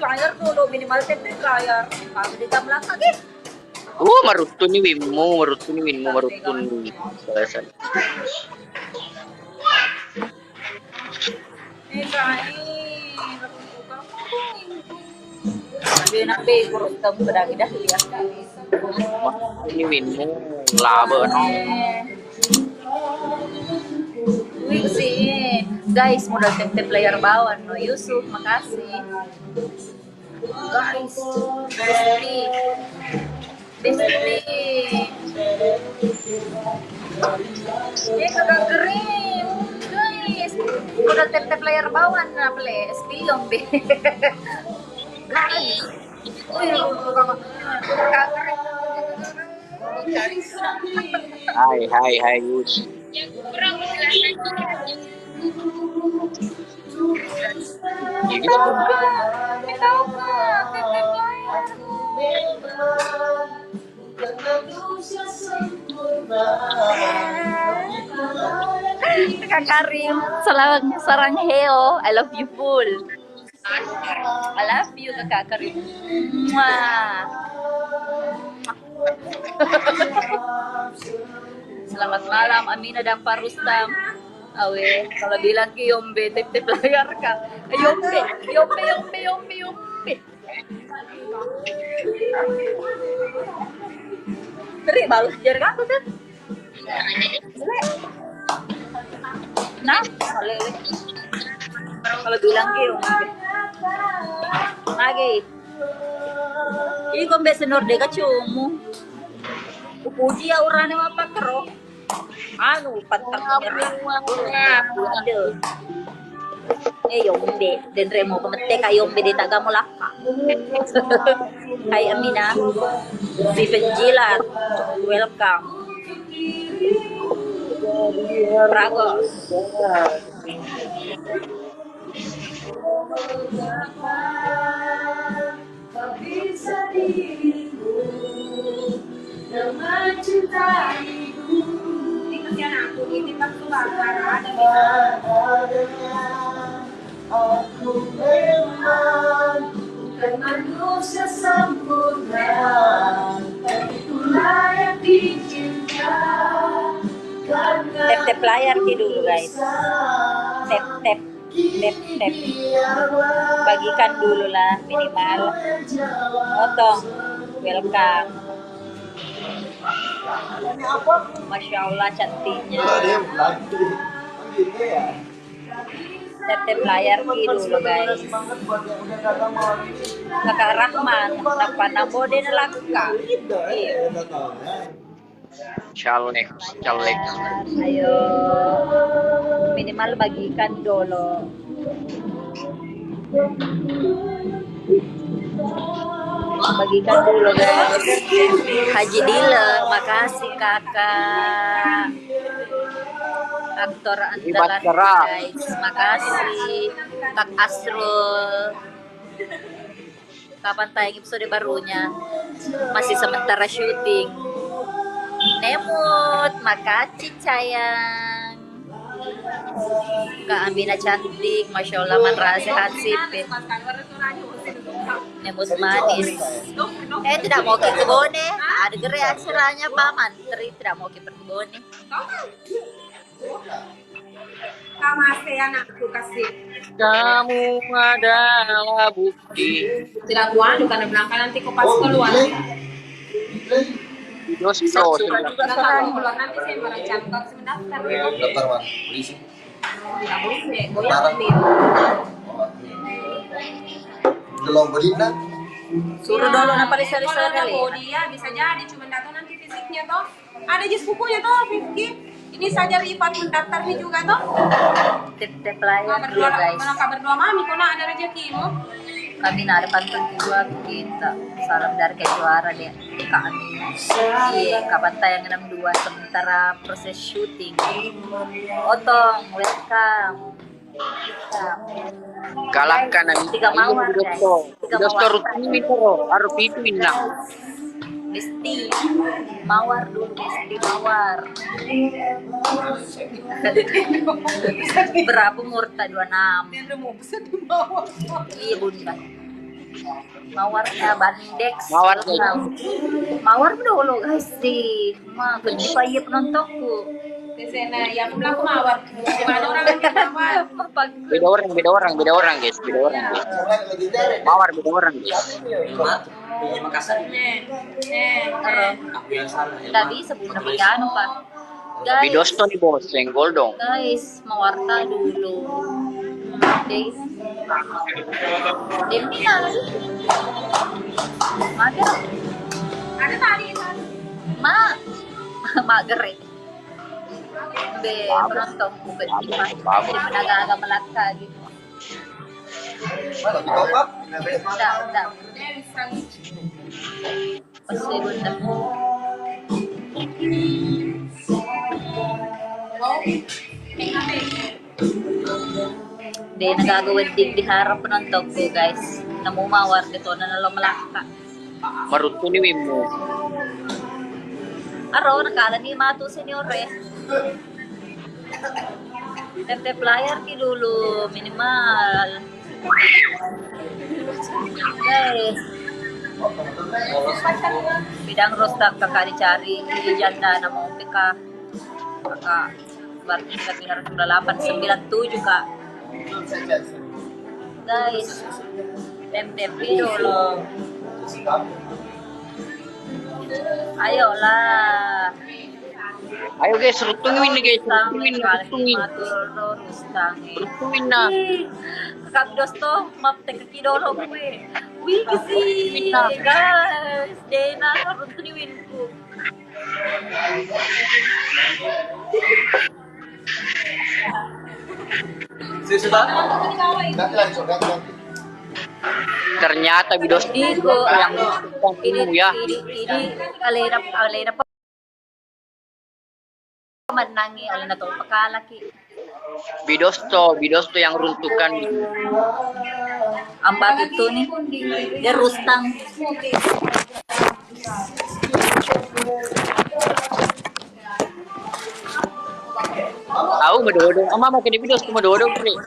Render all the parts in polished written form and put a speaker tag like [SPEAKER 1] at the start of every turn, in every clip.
[SPEAKER 1] layar dulu, minimal template layar. Kalau di kam lang lagi.
[SPEAKER 2] Marutun ni Winmo, marutun. Balasan.
[SPEAKER 1] Sabi na be, kurang tam pedagi dah lihat.
[SPEAKER 2] Ini Winmo, laba no.
[SPEAKER 1] Wih sih, guys, modal template layar bawah, no Yusuf, makasih. Guys, Besti. Kagak kering, guys. Modal template layar bawah, na pala, spillong be. Guys, kagak kering.
[SPEAKER 2] Hai Yus. Ini
[SPEAKER 1] Tahu nggak, template layar. Kak Karim, sarang heo, I love you full. I love you Kak Karim. Mwah. Selamat malam Amina dan Pak Rustam. Awe, kalau bilang ke Yombe, tip-tip layar ka. Yombe. Teri baru sejar kan tuh kan? Nah, kalau bilang ke Yombe. Lagi. Ini kombe senor deka cumu. Upuji ya urane apa kero? Anu pantak ada. Yombe dan remo pemete kay Yombe di taga mo laka. Kay Amina, si Penjilat, welcome. Pragos. Bisa dirimu dan mencintaiku. Ikutkan aku ini waktu bakar aku memang bukan manusia sempurna, tapi ku layak dicinta. Tap layar dulu guys. Tap. Bagikan dulu lah minimal. Otong, welcome. Masya Allah cantiknya. Tap layar dulu guys. Kakak Rahman, tanpa nabode nelaka. Iya.
[SPEAKER 2] Calek.
[SPEAKER 1] Ayo, minimal bagikan dulu. Bagikan dulu guys. Haji Dila, makasih kakak. Aktor andalan guys, makasih. Kak Asrul. Kapan tayang episode barunya? Masih sementara syuting. Nemut, makasih sayang. Kak Amina cantik, Masya Allah, man sehat sip. Nemut manis. Tidak mau ke kebone. Ada gerai acaranya Pak Mantri, tidak mau ke kebone. Kamase anakku kasih.
[SPEAKER 2] Kamu adalah bukti.
[SPEAKER 1] Tidak kuanu karena belakang nanti kau pas keluar.
[SPEAKER 2] Dos pro.
[SPEAKER 1] Kalau keluar nanti saya merancangkan sebentar.
[SPEAKER 3] Daftar mana? Polisi.
[SPEAKER 1] Tidak boleh, goyang nih.
[SPEAKER 3] Belum berita.
[SPEAKER 1] Suruh dulu nampak risau-risau
[SPEAKER 4] Kalau
[SPEAKER 1] kali.
[SPEAKER 4] dia bisa jadi cuma datang nanti fisiknya toh. Ada aja sepupunya toh, Fifki. Ini saja Rifat mendaftarnya juga toh.
[SPEAKER 1] Tip-tip layar
[SPEAKER 4] Kabar
[SPEAKER 1] dulu
[SPEAKER 4] dua,
[SPEAKER 1] guys.
[SPEAKER 4] malah kabar dua mami, kau nak ada rezekimu.
[SPEAKER 1] Kami ada pantun juga kita. Salam dari kejuara dia. Kami. Iya, kapan tayang 62 sementara proses syuting. Otong, welcome.
[SPEAKER 2] Kalahkan ang
[SPEAKER 1] 3 mawar guys. 3
[SPEAKER 2] Dosto
[SPEAKER 1] mawar.
[SPEAKER 2] rutin ito. Araw itu na.
[SPEAKER 1] Besti mawar dulu, besti mawar. Berapa murta 26? Iya bunda. Mawar na bandex.
[SPEAKER 2] Mawar, guys.
[SPEAKER 1] Mawar dulu guys sih. Mah kunci payep nonton ko.
[SPEAKER 4] Di sana ya aku bilang aku mawar. Gimana orang yang mawar?
[SPEAKER 2] Beda orang guys, beda orang guys. Mawar beda orang guys.
[SPEAKER 1] Nggak bisa punya pegano pak. Guys,
[SPEAKER 2] Bidosto nih bos, senggol dong.
[SPEAKER 1] guys, mawarta dulu. Guys, Demi lagi. Mager,
[SPEAKER 4] Ada tadi
[SPEAKER 1] ma, mager eh. Be, penonton ko ba di ba? Di ba nagagamalaka gitu.
[SPEAKER 3] Mana di top up?
[SPEAKER 1] Udah. Pasti bunda. Di nagagawin din di harap penonton ko guys. Namumawar dito na nalamalaka.
[SPEAKER 2] Maruto ni Wimo.
[SPEAKER 1] Aro, nakala ni Mato Senyor eh. Tep layar ki dulu minimal. Guys, bidang rostak kakak dicari di janda na mau pika kakak berarti kita harus 897 kak. Guys, tep dulu. Ayolah.
[SPEAKER 2] Ayo guys, rutungin nih guys, rutungin. Rutungin na.
[SPEAKER 1] Kakak Dosto, map teka kidolo gue. Wih kisi, guys. Dena, rutungin ko.
[SPEAKER 3] Sudah? Ganti lagi, so, ganti.
[SPEAKER 2] Ternyata Bidosto
[SPEAKER 1] Iko,
[SPEAKER 2] yang
[SPEAKER 1] ini
[SPEAKER 2] ya.
[SPEAKER 1] alena pa manangi alena to pakalaki.
[SPEAKER 2] Bidosto yang runtukan.
[SPEAKER 1] Ambat itu nih, dia Rustang.
[SPEAKER 2] Tahu medodong, mama kini Bidosto medodong nih.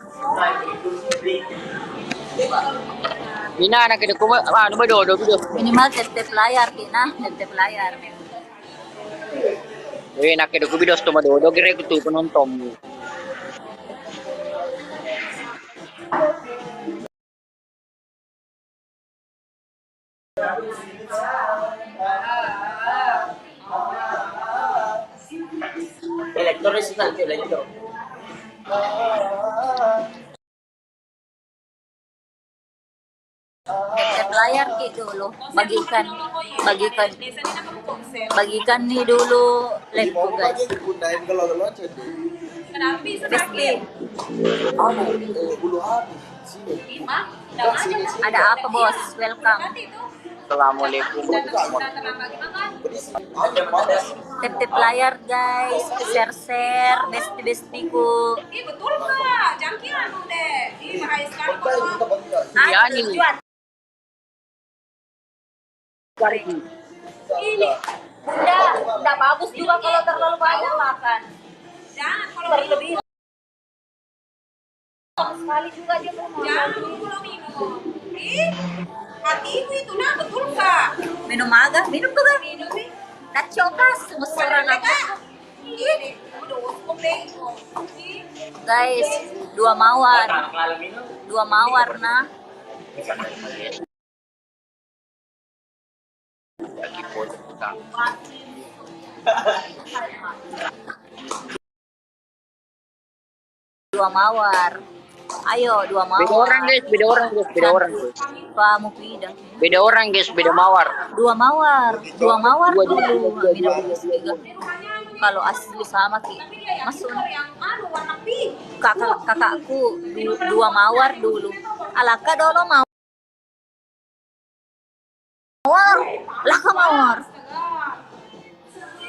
[SPEAKER 2] Mina anak kini kuma, ano medodong Bidosto.
[SPEAKER 1] Minimal tep layar kina, tep layar.
[SPEAKER 2] Nak kini ku Bidosto medodong, kira itu penonton.
[SPEAKER 5] Elektronis nanti elektro.
[SPEAKER 1] Tep layar ki dulu, bagikan nih dulu live ko guys.
[SPEAKER 3] Gundahin kalau loncat.
[SPEAKER 4] Kenapa?
[SPEAKER 1] Besti,
[SPEAKER 3] Bulu habis. Sini.
[SPEAKER 1] ada apa bos? Welcome.
[SPEAKER 2] Assalamualaikum warahmatullahi
[SPEAKER 3] Ada panas.
[SPEAKER 1] Tep layar guys, share besti ku.
[SPEAKER 4] Ih betul kak, jangkian deh. Ih bahaya sekali kalau
[SPEAKER 2] wabarakatuh. Ya nih.
[SPEAKER 4] ini.
[SPEAKER 1] Udah bagus juga kalau terlalu banyak makan.
[SPEAKER 4] Jangan kalau
[SPEAKER 1] Berlebih. Sekali juga dia mau
[SPEAKER 4] jangan kalau minum. Ih, hatimu itu nah betul kak.
[SPEAKER 1] minum agak, minum tuh kan?
[SPEAKER 4] Minum nih.
[SPEAKER 1] Kacokas, mesra
[SPEAKER 4] Kak. Ih, udah uskum deh. Ih,
[SPEAKER 1] guys, dua mawar nah. Dua mawar. Ayo, dua mawar.
[SPEAKER 2] Beda orang guys.
[SPEAKER 1] Kamu pindah.
[SPEAKER 2] Beda orang guys, beda mawar.
[SPEAKER 1] Dua mawar
[SPEAKER 2] Dua.
[SPEAKER 1] minum tiga. Kalau asli sama ki, masuk
[SPEAKER 4] yang warna pink.
[SPEAKER 1] kakakku dua mawar dulu. Alaka dulu mawar. Laka mawar.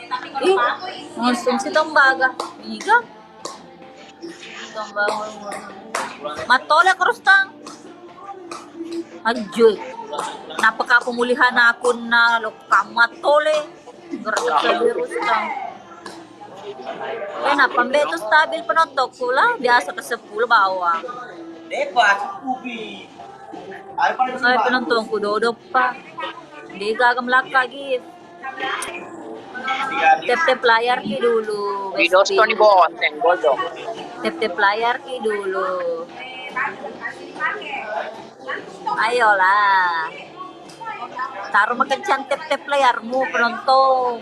[SPEAKER 4] Tapi kalau aku
[SPEAKER 1] Konsumsi tembaga. Iga. Tembaga. Matole terus tang. Ajoy. Napaka pemulihan aku na lo kamatole. Gerak terus tang. Kenapa itu stabil penonton lah biasa ke 10 bawah.
[SPEAKER 5] Depas, ubi.
[SPEAKER 1] Ay, penonton ko, dodop pa. Hindi gagamlak lagi. Tep-tep layar ki dulu.
[SPEAKER 2] Bidos to ni boss, tenggol dong.
[SPEAKER 1] Tep-tep layar ki dulu. Ayolah. Taruh makencang tep-tep layarmu, penonton.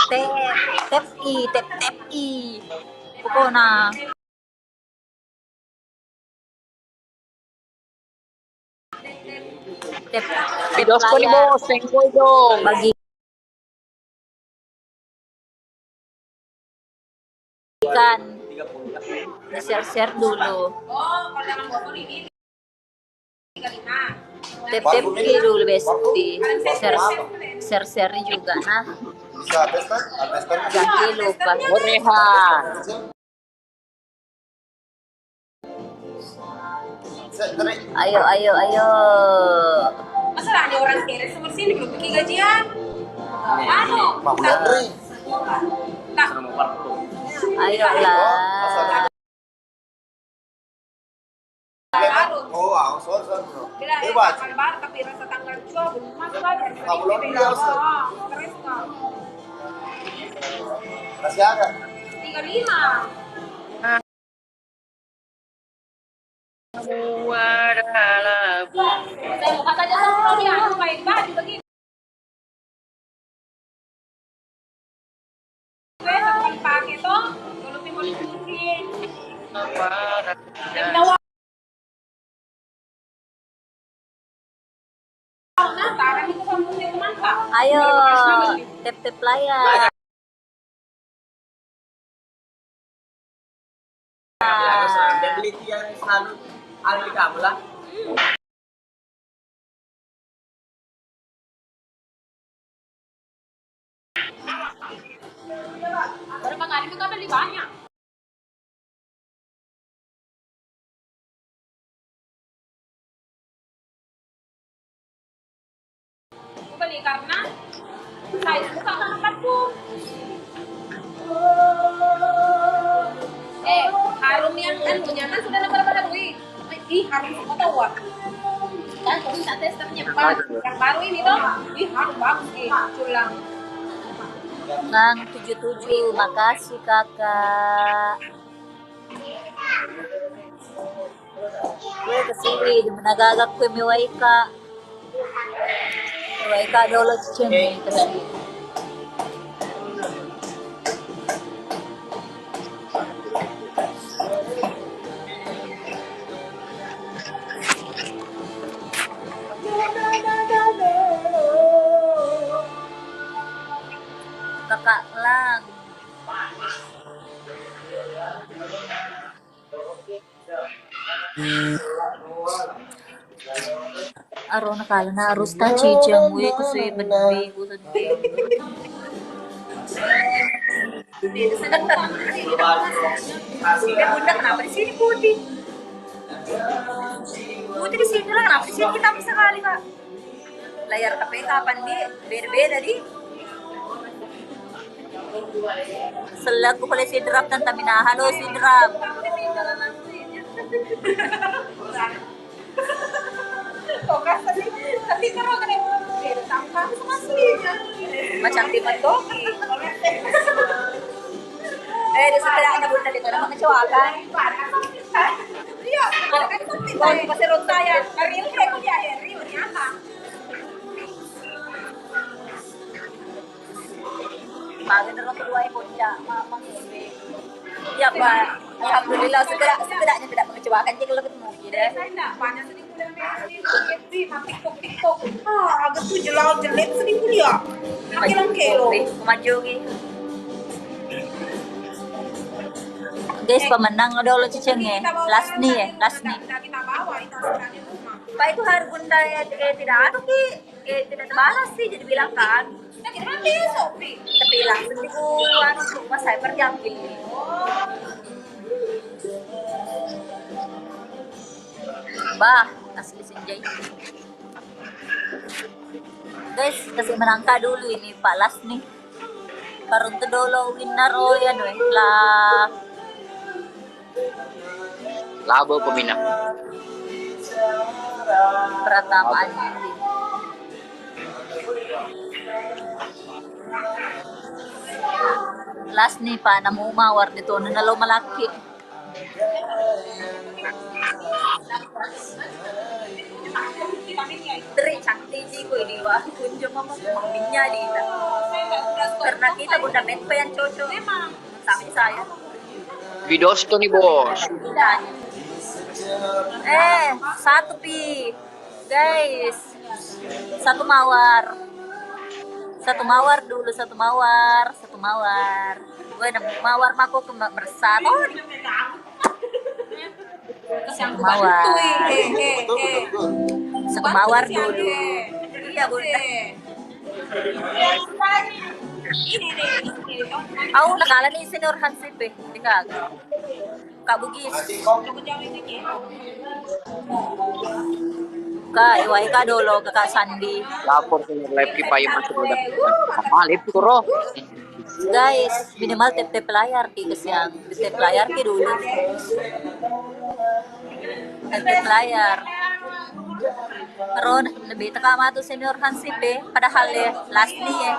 [SPEAKER 1] Tep, tep i. Pokoknya. Tep,
[SPEAKER 2] Bidos to ni
[SPEAKER 1] layar.
[SPEAKER 2] boss, tenggol dong.
[SPEAKER 1] Bagikan. Di-share dulu.
[SPEAKER 4] Oh, kalau dalam botol ini 35.
[SPEAKER 1] Tep dulu besti. Share juga nah.
[SPEAKER 3] Bisa atestan? Atestan?
[SPEAKER 1] Jangan lupa.
[SPEAKER 2] Orehan.
[SPEAKER 1] Ayo.
[SPEAKER 4] Masa ada orang kere seperti ini belum bikin gajian? Anu,
[SPEAKER 3] Mabulan Dri.
[SPEAKER 4] tak.
[SPEAKER 1] Ayolah.
[SPEAKER 4] Baru.
[SPEAKER 3] Oh, soal bro.
[SPEAKER 4] Bila
[SPEAKER 3] Hebat.
[SPEAKER 4] tanggal baru tapi rasa tanggal 2 belum masuk aja.
[SPEAKER 3] Belum biasa.
[SPEAKER 4] Terus kok.
[SPEAKER 3] Masih ada.
[SPEAKER 4] 35. Saya mau kata aja sama dia, aku main baju begini. Gue satu kali pakai toh, kalau mau dicuci. Nah, taruh itu kamu punya teman kak.
[SPEAKER 1] Ayo. Tep layar.
[SPEAKER 5] Ability yang selalu ada di kamu lah.
[SPEAKER 4] Berapa kali kita beli banyak? Aku beli karena saya suka sama parfum. Harum yang anunya kan sudah berapa-berapa. Ih, harum semua tahu ah. Kan kalau bisa testernya yang baru ini toh. Ih, harum bagus nih, culang.
[SPEAKER 1] Nang 77, makasih kakak. Gue kesini di menagagak gue miwaika. Miwaika dolo cemi kesini. Kakak lang. Aro nakala na arus ta chichang we kasi benbi ko sedih. Bunda kenapa di sini Putih? Putih di sini lah, kenapa di sini kita bisa kali kak? Layar HP kapan di beda-beda di? Selaku pala si Drap ng tamina. Halo si Drap.
[SPEAKER 4] Tapi kalau kan beda sama aslinya.
[SPEAKER 1] Macam timan doki. Di sebelah na bunda dito na mga tsawakan.
[SPEAKER 4] Iya, kan
[SPEAKER 1] Kung pasirot saya.
[SPEAKER 4] Rio kayak ko dia Rio nyata.
[SPEAKER 1] Bagay na rin kedua ibu dia. Mamang ini. Ya Pak. Alhamdulillah setidaknya tidak mengecewakan jika lebih mungkin.
[SPEAKER 4] Saya enggak banyak sedih kuliah di TikTok. Agak tuh jelek sedih kuliah. Makin kilo.
[SPEAKER 1] Maju gitu. Guys, pemenang dulu cicengnya. Last nih.
[SPEAKER 4] Kita bawa itu di rumah.
[SPEAKER 1] Pak itu hari bunda ya tidak ada tidak terbalas sih jadi bilang kan.
[SPEAKER 4] Nah, kita besok, Pi.
[SPEAKER 1] Tapi langsung di bulan rumah saya perjampi. Bah, asli senjai. Guys, kasih menangka dulu ini Pak Las nih. Baru itu dulu winner oh ya lah.
[SPEAKER 2] Labo pemina.
[SPEAKER 1] Pratama Andi. Last ni pa namumawar dito na malaki. Tri cantik sih ko di ba? Kunjo mama maminya di ita. Karena kita bundament pa yan Chocho. Sabi saya.
[SPEAKER 2] Videos to ni bos.
[SPEAKER 1] Satu pi. Guys. Satu mawar dulu, satu mawar. Gue mawar mako bersatu. Satu mawar. Satu mawar dulu. Iya bunda. Aku nakalan ni senior Hansip eh. Hindi ka. Kak Bugis. Kak, iwai ka dolo, Kakak Sandi.
[SPEAKER 2] Lapor sa live ki pa yung masuk udah. Malip kuro.
[SPEAKER 1] Guys, minimal tip layar ki kasi ang tip layar ki dulu. Tip layar. Pero lebih teka to senior Hansip eh. Padahal eh, last ni eh.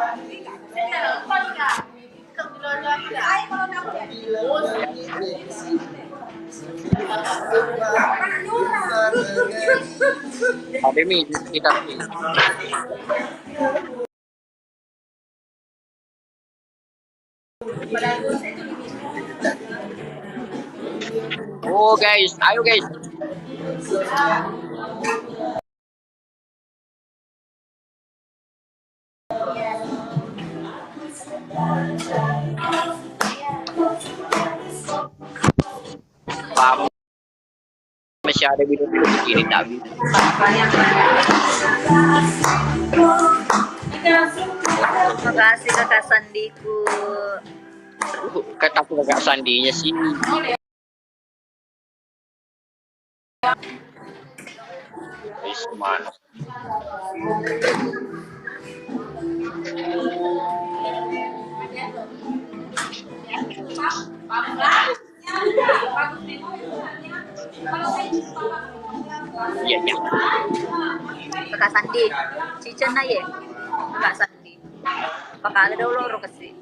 [SPEAKER 2] Ada mi kita. Oh guys, ayo guys. Paham. Masih ada video-video begini tapi
[SPEAKER 1] Makasih Kakak Sandiku.
[SPEAKER 2] kata aku agak sandinya sih. Guys, mana? Iya, iya.
[SPEAKER 1] Kakak Sandi. Cicen na ye. Kakak Sandi. Pakala daw loro kasi.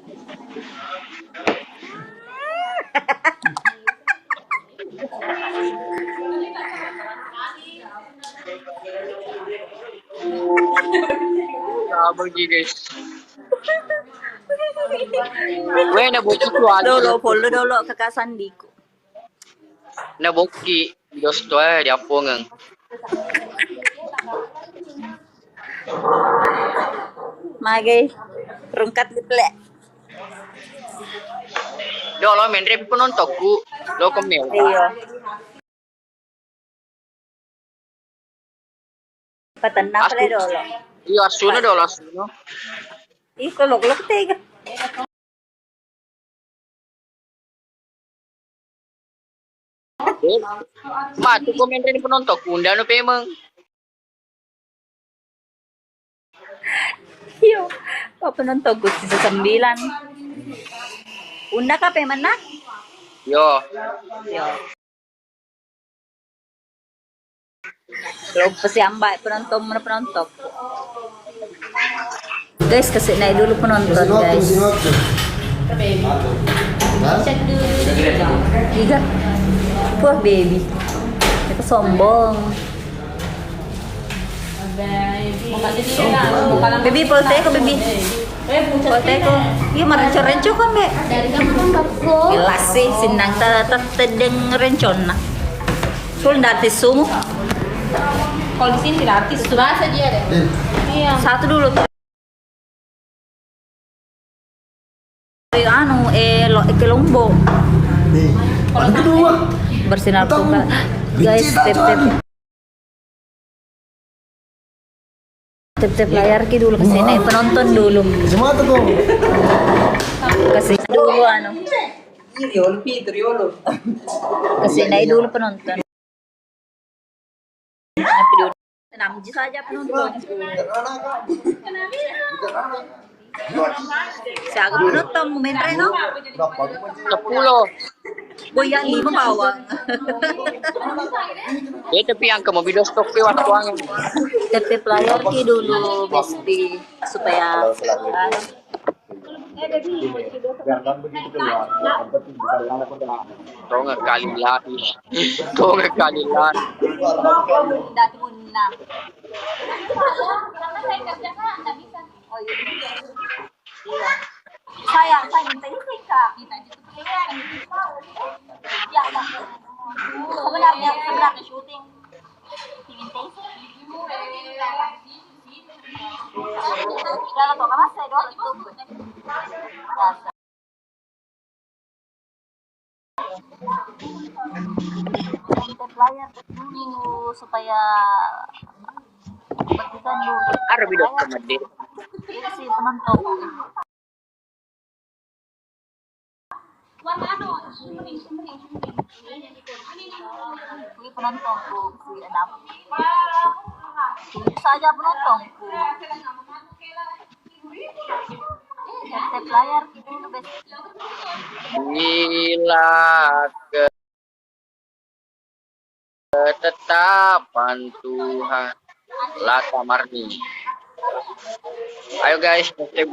[SPEAKER 2] Sabang guys. Weh, nabuki ko
[SPEAKER 1] Dolo, follow dolo Kakak Sandi ko.
[SPEAKER 2] Nabuki videos to di apa ngang.
[SPEAKER 1] Magay. Rungkat diple.
[SPEAKER 2] Do lo main rap penonton ku lo komel.
[SPEAKER 1] Iyo. Patanda pala dolo.
[SPEAKER 2] Iyo asuno do asuno.
[SPEAKER 1] Iko lok tega.
[SPEAKER 2] Ma, tu komen rin penonton ku undano pemeng.
[SPEAKER 1] Iyo. Papanantog ko sa 9. Una ka pa man na?
[SPEAKER 2] Yo,
[SPEAKER 1] Yo. Log pa si Amba, penonton mo na penonton. Guys, kasi naidulu penonton guys. Tiga. Wah baby. Itu sombong. Baby, polte ko baby. Polte ko. Iya merenco-renco kan, Be?
[SPEAKER 4] Dari kampung aku.
[SPEAKER 1] Jelas sih, sinang tedeng rencon na. Sul dati sumu.
[SPEAKER 4] Kalau di sini tidak artis, itu bahasa dia deh. Iya.
[SPEAKER 1] Satu dulu. Anu, ke Lombok.
[SPEAKER 4] Kalau kedua
[SPEAKER 1] Bersinar buka. Guys, tip layar ki dulu kesini, penonton dulu.
[SPEAKER 3] Semua tuh.
[SPEAKER 1] Kesini dulu anu.
[SPEAKER 5] Riolo, Riolo.
[SPEAKER 1] Kesini dulu penonton. Tapi dulu 6 saja penonton. Siaga penonton main Reno.
[SPEAKER 3] Berapa?
[SPEAKER 2] 10.
[SPEAKER 1] Boy, yang 5 bawang.
[SPEAKER 2] Ya tapi yang ke mobil stok lewat uang.
[SPEAKER 1] TP player ki dulu Besti supaya
[SPEAKER 3] Biarkan begitu keluar. Yang penting bukan lama.
[SPEAKER 2] Kau ngekali lagi. Kau ngekali lagi.
[SPEAKER 1] dati muna.
[SPEAKER 4] Karena saya kerja kan nggak bisa.
[SPEAKER 1] Oh iya. Iya. Sayang, minta ini Kak. Kita itu ya, sebenarnya syuting. Kalau kok mas saya doang itu. Layar dulu supaya bagikan dulu.
[SPEAKER 2] Ada video komedi.
[SPEAKER 1] Itu sih penonton.
[SPEAKER 4] Warna ano? Sumring.
[SPEAKER 1] Ini penontonku, si enam. Itu saja penontonku. Tap layar itu best.
[SPEAKER 2] Bila ketetapan Tuhan Lata Marni. Ayo guys, step.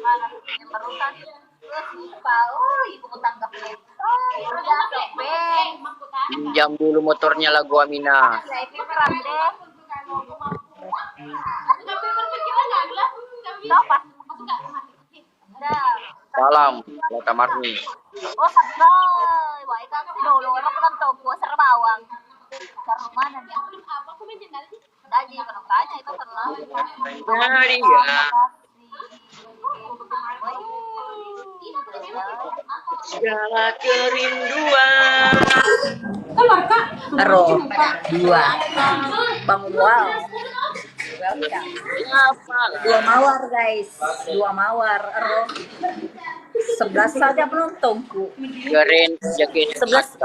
[SPEAKER 1] Yang barusan lupa, ibu tangkap udah sobek.
[SPEAKER 2] Pinjam dulu motornya lagu Amina.
[SPEAKER 1] Saya keram deh. Dapat. Udah.
[SPEAKER 2] Salam Lata Marni.
[SPEAKER 1] Oh, sabay. Wah, kan si Lolo, orang penonton gua Serbawang. Seru mana nih? Tadi kalau tanya itu pernah.
[SPEAKER 2] Hari ya. Segala kerinduan.
[SPEAKER 1] Ero 2 Bang Wow. Dua mawar guys, 2 mawar Ero 11 saja penontonku.
[SPEAKER 2] Keren jaket.
[SPEAKER 1] 11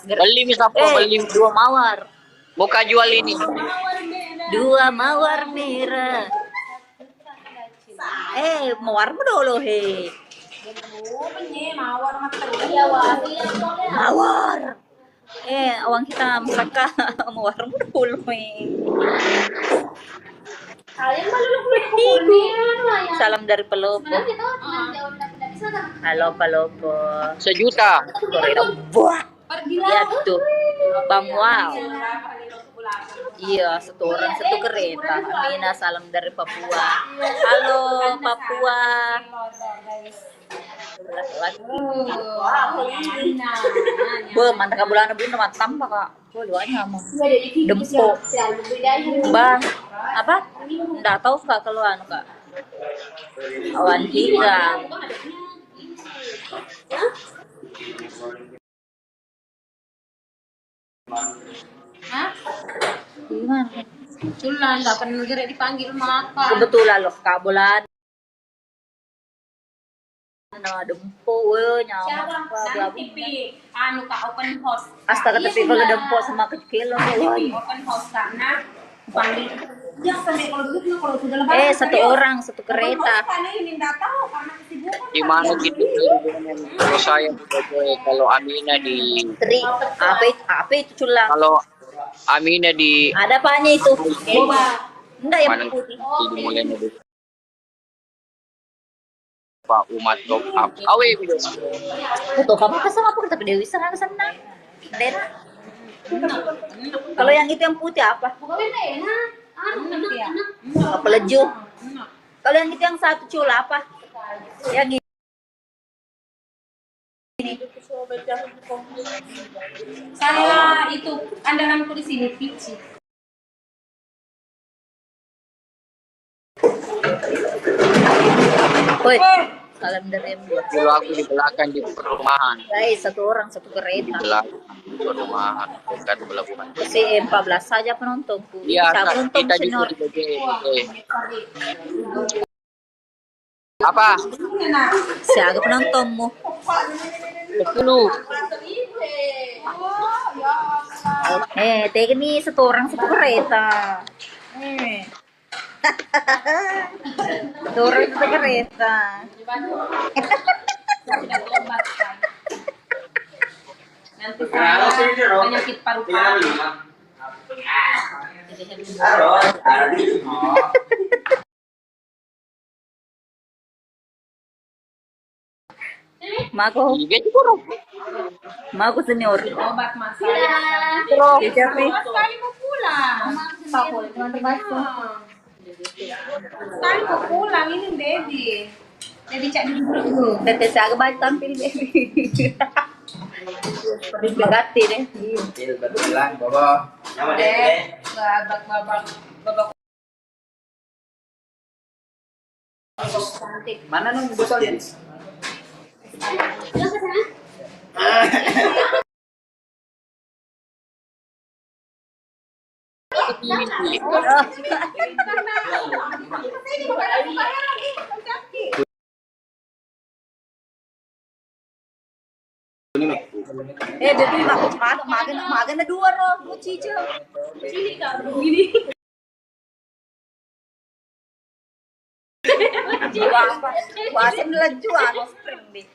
[SPEAKER 2] Beli misapa beli
[SPEAKER 1] 2 mawar.
[SPEAKER 2] muka jual ini.
[SPEAKER 1] 2 mawar merah. Mawarmu dulu he. Mawar. Awang kita masaka mawarmu dulu he. Salam dari Pelopo. Halo Pelopo.
[SPEAKER 2] 1 juta.
[SPEAKER 1] Wah. Ya tuh. Bang Wow. Iya, 1 orang 1 kereta. Amina, salam dari Papua. Halo Papua. Mana ka bulan na naman tamba ka. Luanya mo. Dempo. Bang, apa? Nggak tahu kak kalau anu kak. Awan hilang.
[SPEAKER 4] Hah?
[SPEAKER 1] Gimana?
[SPEAKER 4] Sulan, dapat negara dipanggil maka.
[SPEAKER 1] Kebetulan loh kak bulan. Nah, dempo, nyaman.
[SPEAKER 4] Siapa? TV, anu kak open house.
[SPEAKER 1] Astaga, tapi kalau dempo sama kecil loh.
[SPEAKER 4] Open house karena panggil. Ya sampai kalau begitu kalau sudah lebaran.
[SPEAKER 1] 1 orang 1 kereta.
[SPEAKER 4] Karena ini nggak tahu karena kesibukan.
[SPEAKER 2] Di mana gitu kalau saya kalau Amina di
[SPEAKER 1] Tri, apa itu culang?
[SPEAKER 2] kalau Amina di
[SPEAKER 1] Ada apanya itu? Boba. Enggak yang
[SPEAKER 2] mana
[SPEAKER 1] putih.
[SPEAKER 2] di mulainya di Pak umat top up. Awe video.
[SPEAKER 1] Betul, kamu kesana apa tapi Dewi sana kesana. Dena. Kalau yang itu yang putih apa? Peleju. Kalau yang itu yang 1 cula apa? Yang ini.
[SPEAKER 4] Saya itu andalanku di sini Pici.
[SPEAKER 1] Woi, salam dari Mbak.
[SPEAKER 2] Dulu aku di belakang di perumahan.
[SPEAKER 1] Guys, 1 orang 1
[SPEAKER 2] Di
[SPEAKER 1] kereta.
[SPEAKER 2] belakang perumahan dekat pelabuhan.
[SPEAKER 1] Si 14 saja penontonku.
[SPEAKER 2] Iya,
[SPEAKER 1] Bisa penonton
[SPEAKER 2] kita juga
[SPEAKER 1] senior.
[SPEAKER 2] di BG. Apa?
[SPEAKER 1] Siaga penonton mo.
[SPEAKER 2] 10.
[SPEAKER 1] Teka ni satu orang satu kereta. Satu orang satu kereta.
[SPEAKER 4] Nanti saya penyakit paru-paru.
[SPEAKER 1] Mako,
[SPEAKER 2] 3 siguro.
[SPEAKER 1] mako senior.
[SPEAKER 4] Obat masalah.
[SPEAKER 1] Ya, Jeffrey.
[SPEAKER 4] Sekali mau pulang. Sekali mau pulang ini baby. Jadi cak dulu.
[SPEAKER 1] Tete siaga baik tampil baby. Bagati deh.
[SPEAKER 3] Bilang, Bobo.
[SPEAKER 4] Babak. Cantik.
[SPEAKER 3] Mana nung botol yan?
[SPEAKER 1] Baby makan na dua ro, cica. Wasan laju ano spring deh.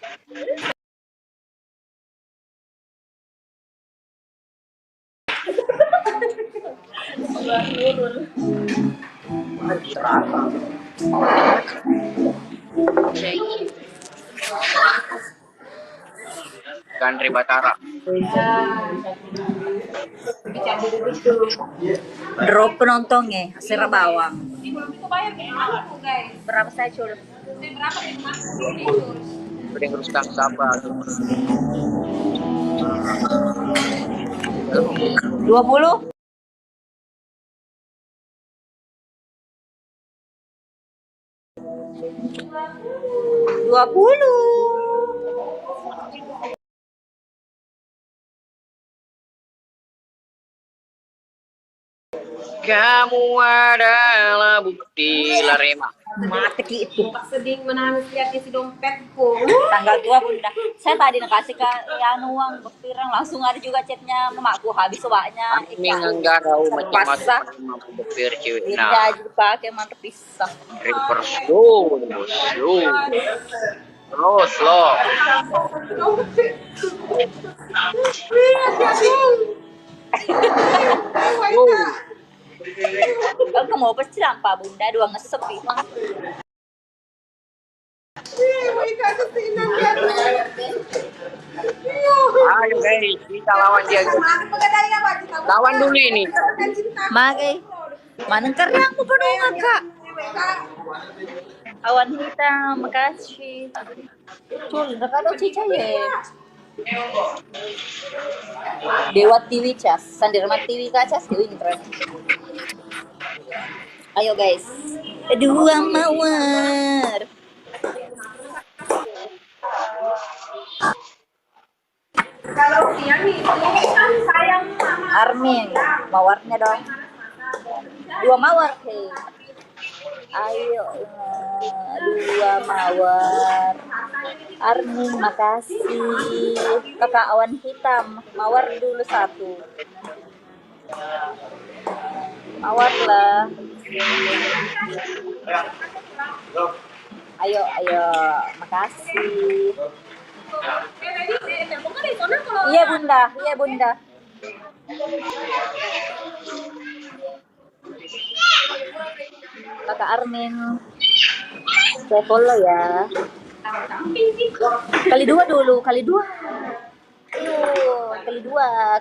[SPEAKER 2] Gandri Batara.
[SPEAKER 1] Drop penontonnya, sera bawang.
[SPEAKER 4] Ini belum itu bayar kayak apa guys?
[SPEAKER 1] Berapa saya cur?
[SPEAKER 4] Ini berapa nih mas? Ini
[SPEAKER 2] Udah ngurus tang sabar.
[SPEAKER 1] 20? Dua puluh.
[SPEAKER 2] Kamu adalah bukti larema.
[SPEAKER 1] Mati ki itu.
[SPEAKER 4] Pak sedih menangis lihat isi dompetku.
[SPEAKER 1] Tanggal 2 bunda. Saya tadi nakasih ke yang uang berpirang langsung ada juga chatnya mamaku habis soalnya.
[SPEAKER 2] Kami nganggarau
[SPEAKER 1] Pasah.
[SPEAKER 2] macam-macam mampu berpir cewek.
[SPEAKER 1] Ini
[SPEAKER 2] Nah,
[SPEAKER 1] aja pakai mantep pisah.
[SPEAKER 2] reverse slow. Terus lo.
[SPEAKER 1] Kamu mau pasti lampa bunda dua ngesepi.
[SPEAKER 2] Ayo guys, kita lawan dia. Lawan dulu ini.
[SPEAKER 1] Magai. Mana kerang mo penuh kak? Awan hitam, makasih. Cul, nakado cica ya. Dewa TV cas, Sandirma TV kacas Dewi keren. Ayo guys, dua mawar.
[SPEAKER 4] Kalau yang itu kan sayang sama
[SPEAKER 1] Armin, mawarnya dong. Dua mawar hei. Ayo, dua mawar. Armin, makasih. Kakak awan hitam, mawar dulu satu. Mawar lah. Ayo, makasih. Iya bunda. Kakak Armin, saya follow ya. Kali dua dulu, kali dua. Ayo,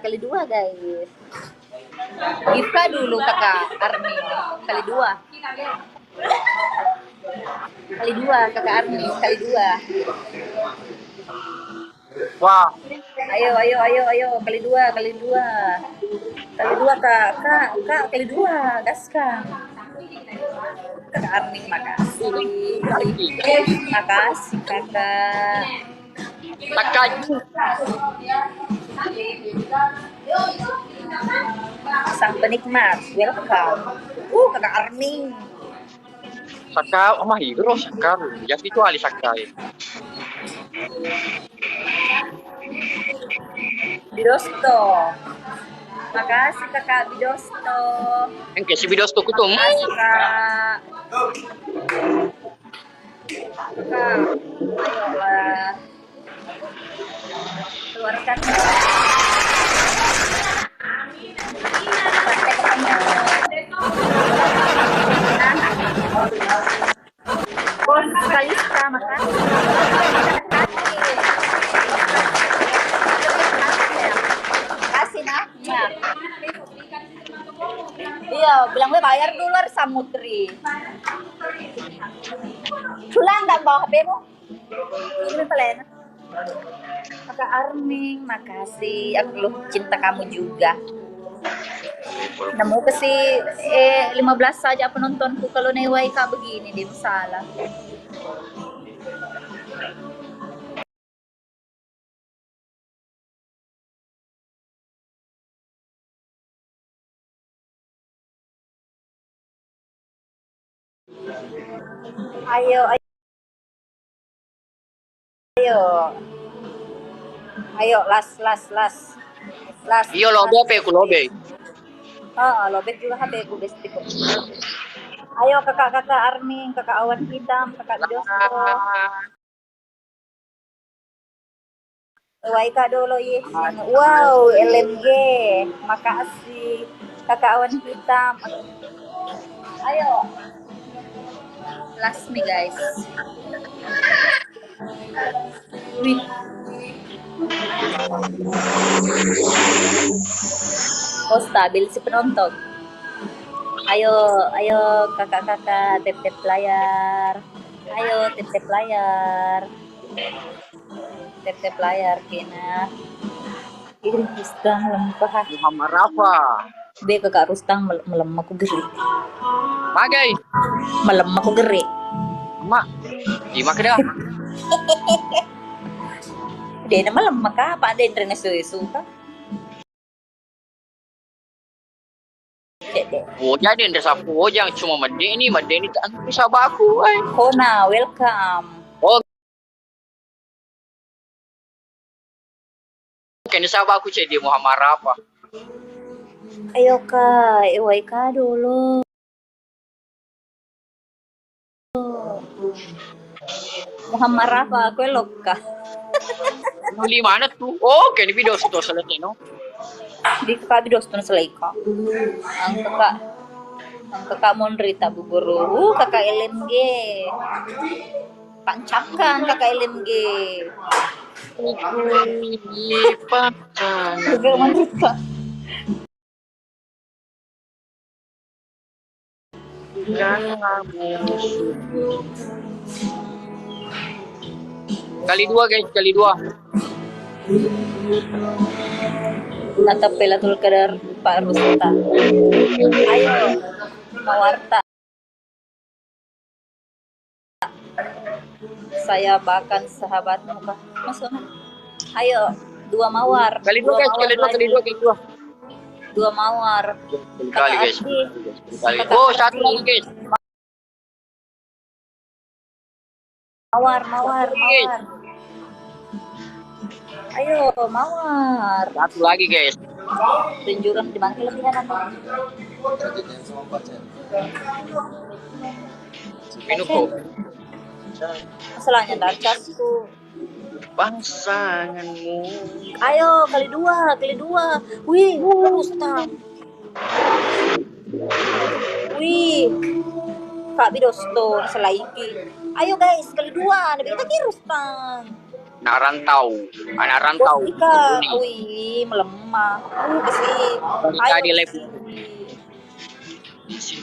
[SPEAKER 1] kali dua guys. Gifka dulu kakak Armin, kali dua kakak Armin, kali dua.
[SPEAKER 2] Wah,
[SPEAKER 1] Ayo, kali dua kak, kali dua, gas kak. Kakak Armin makasih, makasih kakak.
[SPEAKER 2] takaju.
[SPEAKER 1] Sang penikmat, welcome. Kakak Armin.
[SPEAKER 2] Saka, mahiro Sakaru. Yang itu Ali Sakai.
[SPEAKER 1] Bidosto. Makasih kakak Bidosto.
[SPEAKER 2] Yang si Bidos tuh kutung.
[SPEAKER 1] Makasih kak. Kak, ayolah. Keluarkan. Sampai ketemu. Bos Kalista, makasih. Kasih nah. Ya. Iya, bilang gue bayar dulu Samutri. Pulang nggak bawa HP mu? Ini pelan. Kakak Arming, makasih. Aku lu cinta kamu juga. Nemu ke si 15 saja penontonku kalau newai kak begini dia salah. Ayo, ayo. Ayo, las.
[SPEAKER 2] Iyo lobe apa aku lobe.
[SPEAKER 1] Lobek juga HP ku besti ko. Ayo kakak Arming, kakak Awan Hitam, kakak Josko. Waika dulu yes. Wow, LMG. Makasih. Kakak Awan Hitam. Ayo. Last me guys. Wih. Oh stabil si penonton. Ayo kakak-kakak tep layar. Ayo tep layar. Tep layar kena. Ih Rustang lempah.
[SPEAKER 2] Muhammad Rafa.
[SPEAKER 1] Be kakak Rustang melemah ku geri.
[SPEAKER 2] Magai.
[SPEAKER 1] Melemah ku geri.
[SPEAKER 2] Mak. Gimana dah?
[SPEAKER 1] Dia nama lemak apa ada internet suka.
[SPEAKER 2] Jadi ada sapu yang cuma mende ini tak bisa baku.
[SPEAKER 1] Kona, welcome.
[SPEAKER 2] Oh. Kena sahabat aku jadi Muhammad Rafa.
[SPEAKER 1] Ayo kak, iwai kak dulu. Muhammad Rafa, aku loka.
[SPEAKER 2] Nuli mana tuh? Oh, kena video itu selesai no.
[SPEAKER 1] Di kakak bidos tuh seleka. Ang kakak Monrita bu guru, kakak LMG. Pancapkan kakak LMG. Kakak Monrita.
[SPEAKER 2] Kali dua guys, kali dua.
[SPEAKER 1] Natapelatul kadar Pak Rusta. Ayo, Mawarta. Saya bahkan sahabatmu kah? Maksudnya? Ayo, 2 mawar.
[SPEAKER 2] Kali dua guys, kali dua.
[SPEAKER 1] 2 mawar.
[SPEAKER 2] Kali guys.
[SPEAKER 1] Adi.
[SPEAKER 2] Kali.
[SPEAKER 1] Kakak
[SPEAKER 2] Oh,
[SPEAKER 1] Adi.
[SPEAKER 2] satu lagi guys.
[SPEAKER 1] Mawar. Ayo, mawar.
[SPEAKER 2] Satu lagi guys.
[SPEAKER 1] Tunjukkan di mana kelebihan Anda.
[SPEAKER 2] Minuko.
[SPEAKER 1] Masalahnya darcasku.
[SPEAKER 2] Pasanganmu.
[SPEAKER 1] Ayo, kali dua. Wih, Rustam. Wih. Kak Bidosto, selaiki. Ayo guys, kali 2. Nabi kita kira Rustam.
[SPEAKER 2] Anak rantau.
[SPEAKER 1] Bos ikan. Wih, melemah. Besi.
[SPEAKER 2] Tadi
[SPEAKER 1] Ayo,
[SPEAKER 2] live.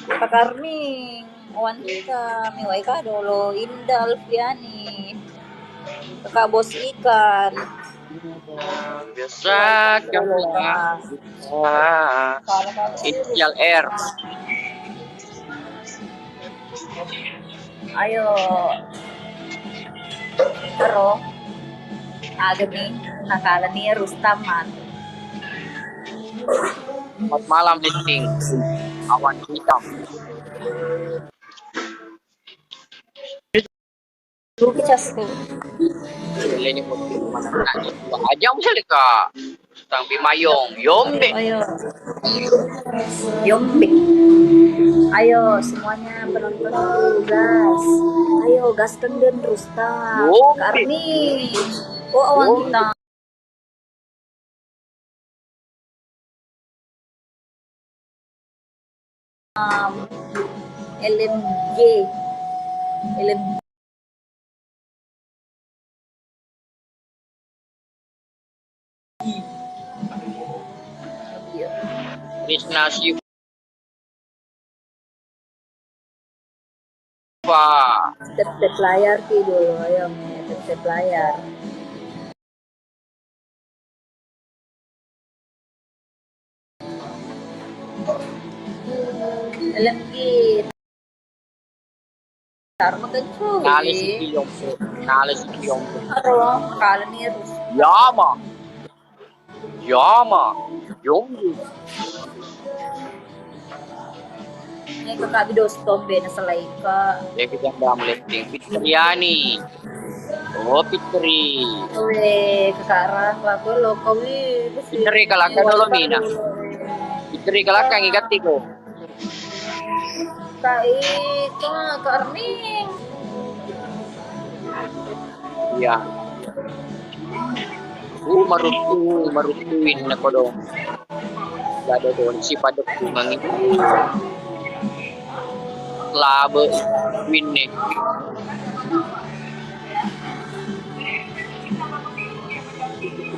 [SPEAKER 1] Kak Karming. Wan kita. Miwai ka dolo. Indah Alfiani. Kakak bos ikan.
[SPEAKER 2] Biasa kamu inisial R.
[SPEAKER 1] Ayo. Taro. Agad nih. Nakala ni Rustaman.
[SPEAKER 2] Selamat malam listing. Awan hitam.
[SPEAKER 1] Rugi casku.
[SPEAKER 2] Sila ni mo mana tadi. Ajang sila ka. Tang pimayong. Yombe.
[SPEAKER 1] Ayo. Yombik. Ayo semuanya penonton gas. Ayo gaskan dan Rustam.
[SPEAKER 2] Yombik.
[SPEAKER 1] Karmi. Oh awang kita. LMG. LMG.
[SPEAKER 2] Krishna Shiva.
[SPEAKER 1] Tep layar ki dulu, ayo tep layar. LMG. Tar makan cuy.
[SPEAKER 2] Nale si Kiyombo. Nale si Kiyombo.
[SPEAKER 1] Arong kala ni Rus.
[SPEAKER 2] Yama. Yama. Yombe.
[SPEAKER 1] Ini kakak bidos tombe na salay ka.
[SPEAKER 2] Jadi kita melihat Fitriani. Oh Fitri.
[SPEAKER 1] Uwe, kakarang lagu lo kawi.
[SPEAKER 2] Fitri kalaka dulu Mina. Fitri kalaka ngigati ko.
[SPEAKER 1] Kai ka karning.
[SPEAKER 2] Iya. Marutuin na ko dong. Gado doon si padok tungang itu. Labe winne.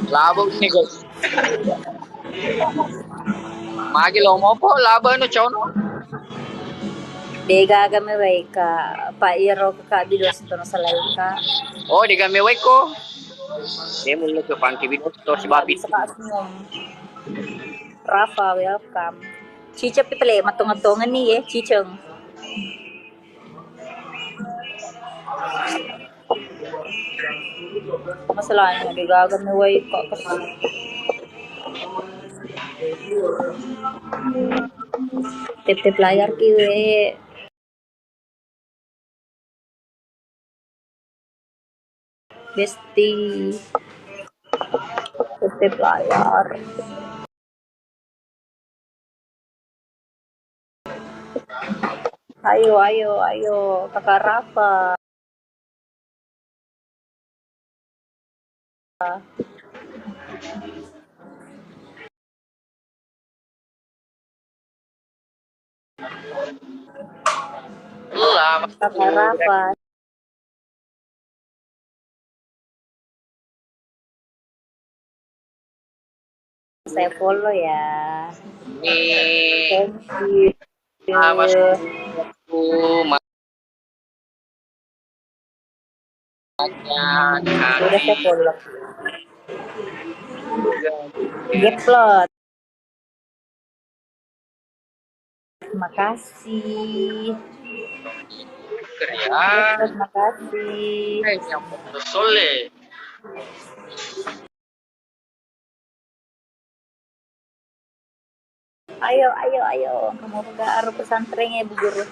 [SPEAKER 2] Labe ini guys. Magi lo mo po labe no chono.
[SPEAKER 1] Dega kami way ka pairo kakak bidos to na salay ka.
[SPEAKER 2] Oh di kami way ko. Dia mulu ke pangki video to si babi.
[SPEAKER 1] Sa kaasmong. Rafa, welcome. Chicha pipili, matungatungan ni Chicheng. Masalahan nga, gigagan ni Way ka kasi. Tip-tip layar kiwe. Bestie. Tip-tip layar. Ayo, kakak Rafa. Kakak Rafa. Saya follow ya. Thank you. Udah saya follow. Geplot. Terima kasih. Terima kasih.
[SPEAKER 2] Yang soleh.
[SPEAKER 1] Ayo. Kamu ke arah pesantrennya Bu Guru.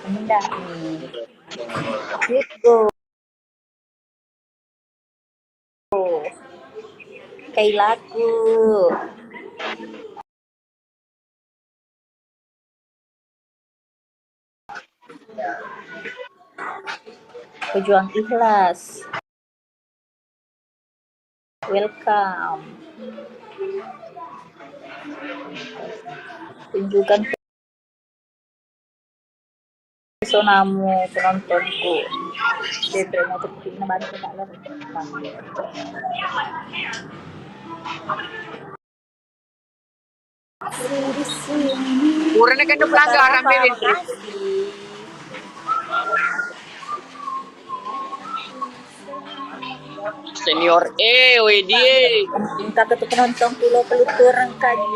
[SPEAKER 1] Benda nih. Gitu. Kailaku. Pejuang ikhlas. Welcome. Tunjukkan pesonamu penontonku. Debelnya terpilih naman ko na lang.
[SPEAKER 2] Kurang na kayo pelanggaran, Bebe. Senior wedi.
[SPEAKER 1] Minta ke penonton pulau peluturan kali.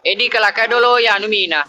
[SPEAKER 2] Edi kalaka dulu ya Numina.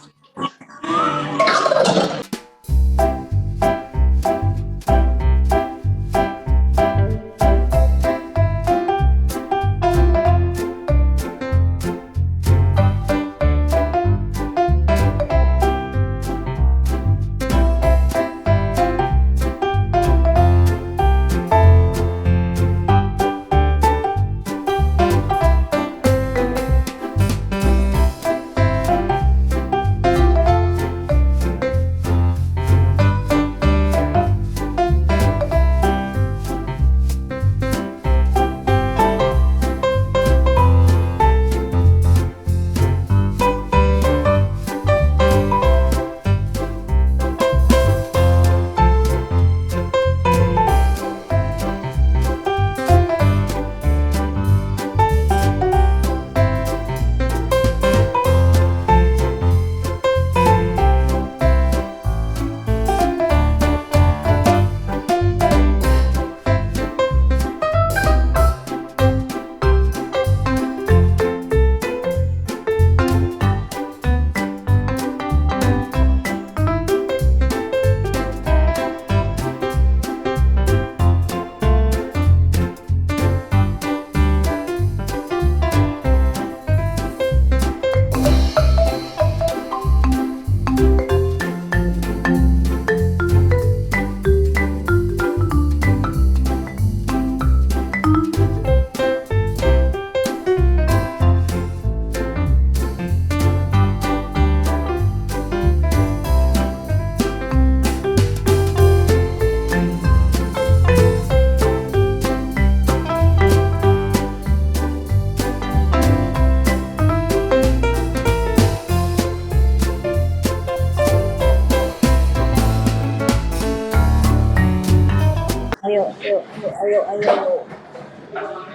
[SPEAKER 1] Ayo.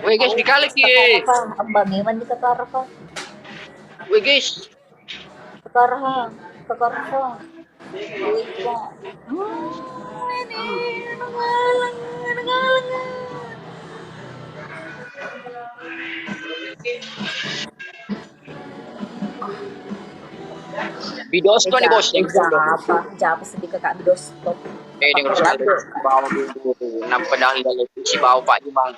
[SPEAKER 2] Weh guys, dikalik
[SPEAKER 1] Kakara
[SPEAKER 2] ye.
[SPEAKER 1] ka, abang iman di kakara ka.
[SPEAKER 2] Weh guys.
[SPEAKER 1] Kakara ka. Wait ka. Ini, nangalang.
[SPEAKER 2] Bidosto nih bos, yang
[SPEAKER 1] Japa sedih kakak bidosto.
[SPEAKER 2] dengan sekali bawa dulu. Nampak dah dalam si bawa Pak Jumang.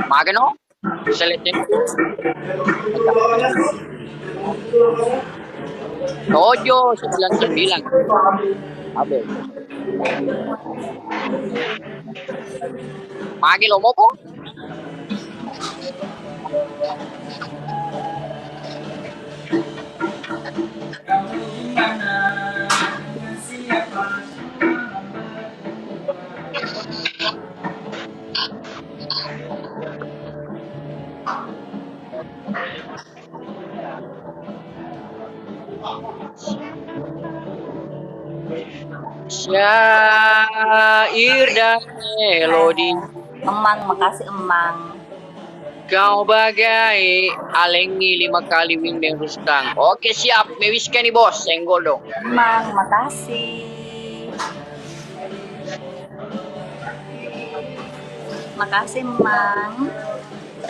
[SPEAKER 2] Makan no? Seletin. Tojo 99. Abe. Magi lo mo po? Syair dan melodi
[SPEAKER 1] Emang, makasih emang.
[SPEAKER 2] kau bagai alengi 5 kali wingman Rustang. Oke siap, mewiskan nih bos, senggol dong.
[SPEAKER 1] Emang, makasih. Makasih emang.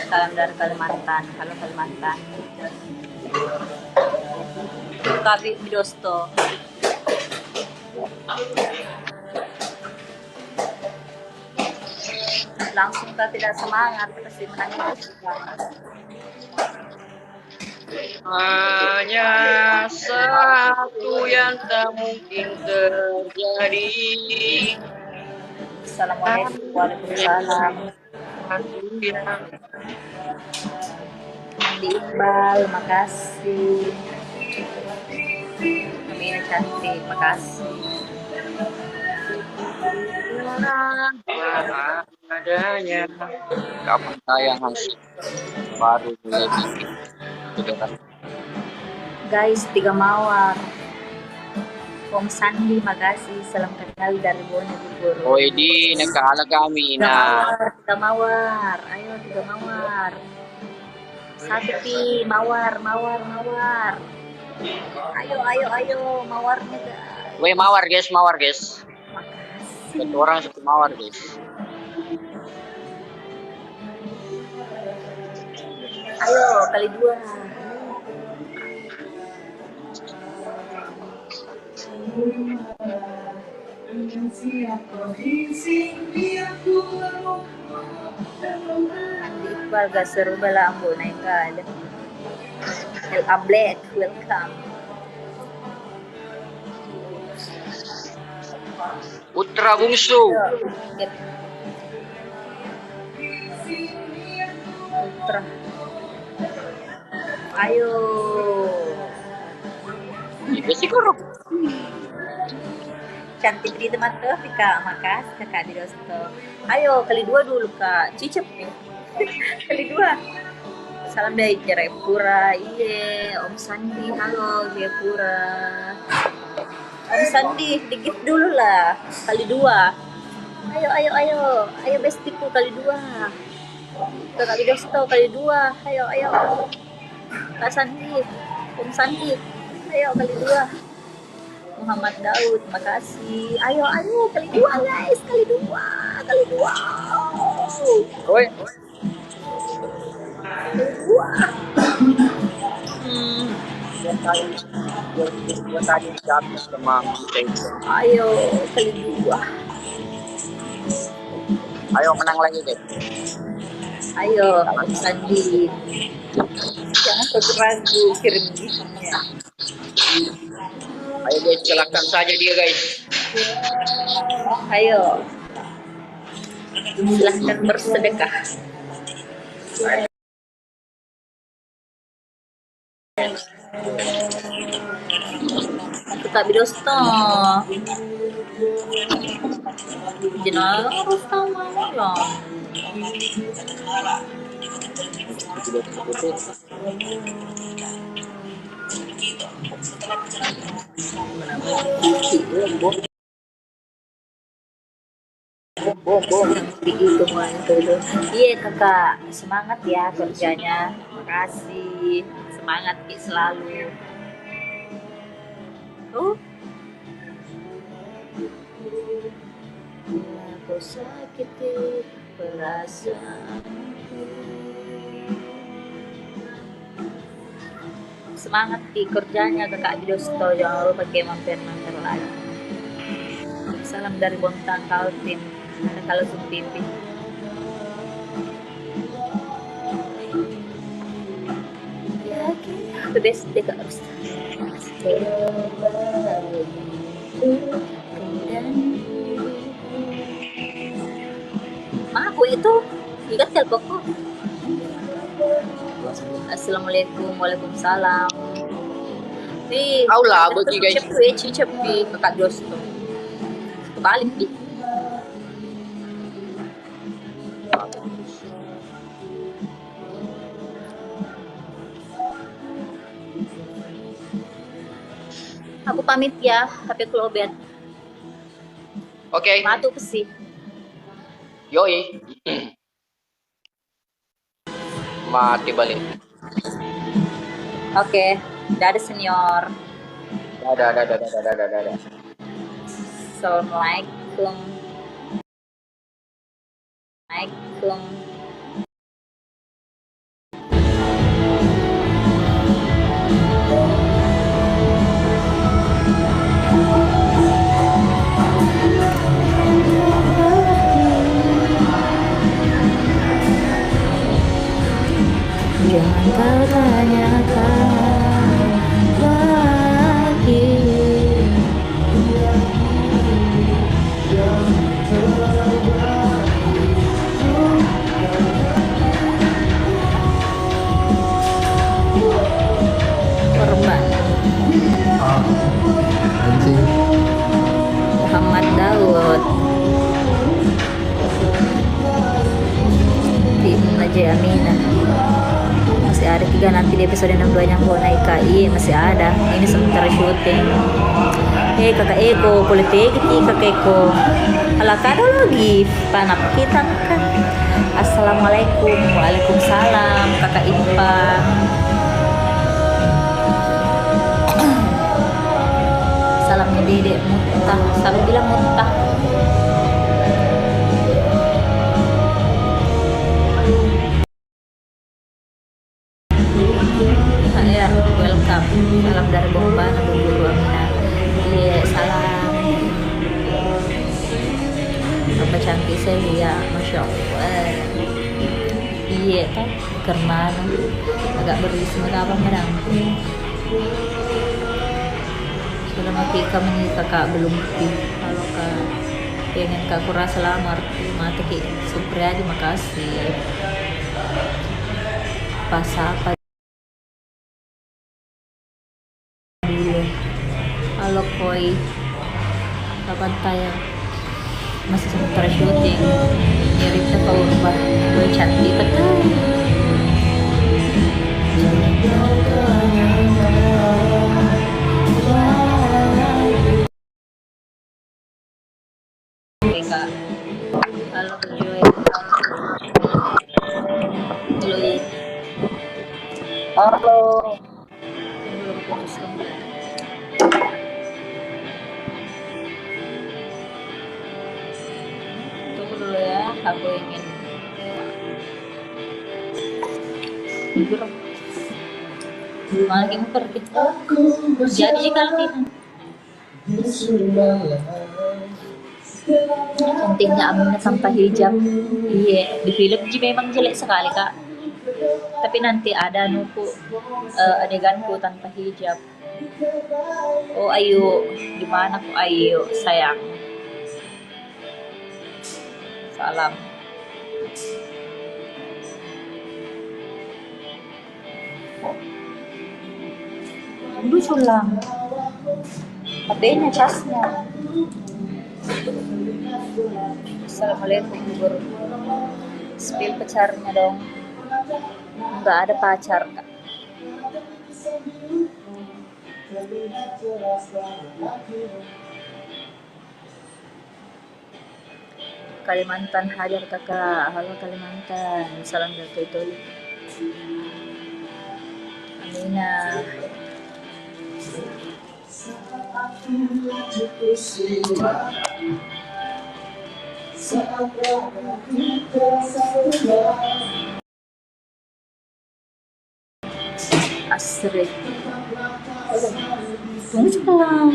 [SPEAKER 1] Salam dari Kalimantan. Halo Kalimantan. Kabi bidosto. Langsung kita tidak semangat pasti menangis.
[SPEAKER 2] Hanya satu yang tak mungkin terjadi.
[SPEAKER 1] Assalamualaikum. Waalaikumsalam. Andi Iqbal, makasih. Amina cantik, makasih.
[SPEAKER 2] Adanya kapan tayang hasil baru mulai bikin.
[SPEAKER 1] Guys, 3 mawar. Om Sandi, makasih. Salam kenal dari Bogor.
[SPEAKER 2] Oh ini nakala kami na
[SPEAKER 1] 3 mawar. Ayo 3 mawar. Satu pi, mawar. Ayo, mawarnya guys.
[SPEAKER 2] Weh mawar guys.
[SPEAKER 1] Makasih.
[SPEAKER 2] Satu orang satu mawar guys.
[SPEAKER 1] Ayo, kali 2. Andi Iqbal, gak seru bala ambo naik ka. El Ablet, welcome.
[SPEAKER 2] Putra bungsu.
[SPEAKER 1] Putra. Ayo.
[SPEAKER 2] Ibu siguro.
[SPEAKER 1] Cantik di teman tuh, Kak. Makasih kakak di Dosto. Ayo, kali 2 dulu kak. Cicep nih. Kali 2. Salam dari Jayapura. Iye, Om Sandi. Halo Jayapura. Om Sandi, dikit dulu lah. Kali 2. Ayo bestiku kali 2. Kakak di Dosto kali 2. Ayo. Kak Sandi. Om Sandi. Ayo kali 2. Muhammad Daud, makasih. Ayo kali 2 guys, kali 2.
[SPEAKER 2] Oi.
[SPEAKER 1] Kali 2.
[SPEAKER 2] Gua tadi jatuh sama
[SPEAKER 1] Ayo kali 2.
[SPEAKER 2] Ayo menang lagi guys.
[SPEAKER 1] Ayo Om Sandi. Jangan ragu kirim giftnya.
[SPEAKER 2] Ayo guys, silakan saja dia guys.
[SPEAKER 1] Ayo. Silahkan bersedekah. Kak Bidosto. Jangan harus tahu ya. Begitu itu. Iya kakak, semangat ya kerjanya. Makasih, semangat Ki selalu. Oh, aku sakiti perasaan. Semangat Ki kerjanya kakak Bidosto, jangan lupa pakai mampir-mampir lagi. Salam dari Bontang Kaltim. Ada kalau Zoom TV. The best deh kak Rusta. Mana aku itu? Ingat teleponku. Assalamualaikum, waalaikumsalam.
[SPEAKER 2] Aula, bagi guys.
[SPEAKER 1] Cepi kakak Dosto. Balik di. Aku pamit ya, tapi kelobet.
[SPEAKER 2] Oke,
[SPEAKER 1] Matu pesi.
[SPEAKER 2] yoi. Mati balik.
[SPEAKER 1] Oke, dadah senior.
[SPEAKER 2] Dadah.
[SPEAKER 1] Assalamualaikum. Waalaikumsalam. Jangan kau tanyakan lagi. Korban
[SPEAKER 3] Anjing.
[SPEAKER 1] Muhammad Daud tim Najwa Aminah. Masih ada 3 nanti di episode 62 yang mau naik KI, masih ada. Ini sementara syuting. Kakak Eko politik kakak Eko alakado lagi panap kita kan. Assalamualaikum, waalaikumsalam kakak Ipa. Salamnya dedek muntah, sampai bilang muntah. Ya, welcome. Salam dari Bombana, Bogor, Amina. Iya, salam. Apa cantik saya ya, masya Allah. Iya kan, karena agak berisi apa merang. Sudah mati kami nih kakak belum pi. Kalau kak pengen kak kurang selamat, mati ki Supriyadi makasih. Pas apa? Halo koi, kapan tayang? Masih sementara syuting. Nyari teko ubah, gue cantik betul. Kak, halo Joy. Halo. Belum putus kembali. Tunggu dulu ya, aku ingin tidur. Malah lagi muter kita. Jadi kalau kita cantiknya Aminah tanpa hijab. Iya, di film Ji memang jelek sekali kak. Tapi nanti ada nuku adeganku tanpa hijab. Oh Ayu, gimana kok Ayu sayang? Salam. Lucu lang. HP-nya casnya. Assalamualaikum guru. Spill pacarnya dong. Nggak ada pacar, Kak. Kalimantan hadir kakak. Halo Kalimantan. Salam dari itu. Amina. Asri. Tunggu sekarang.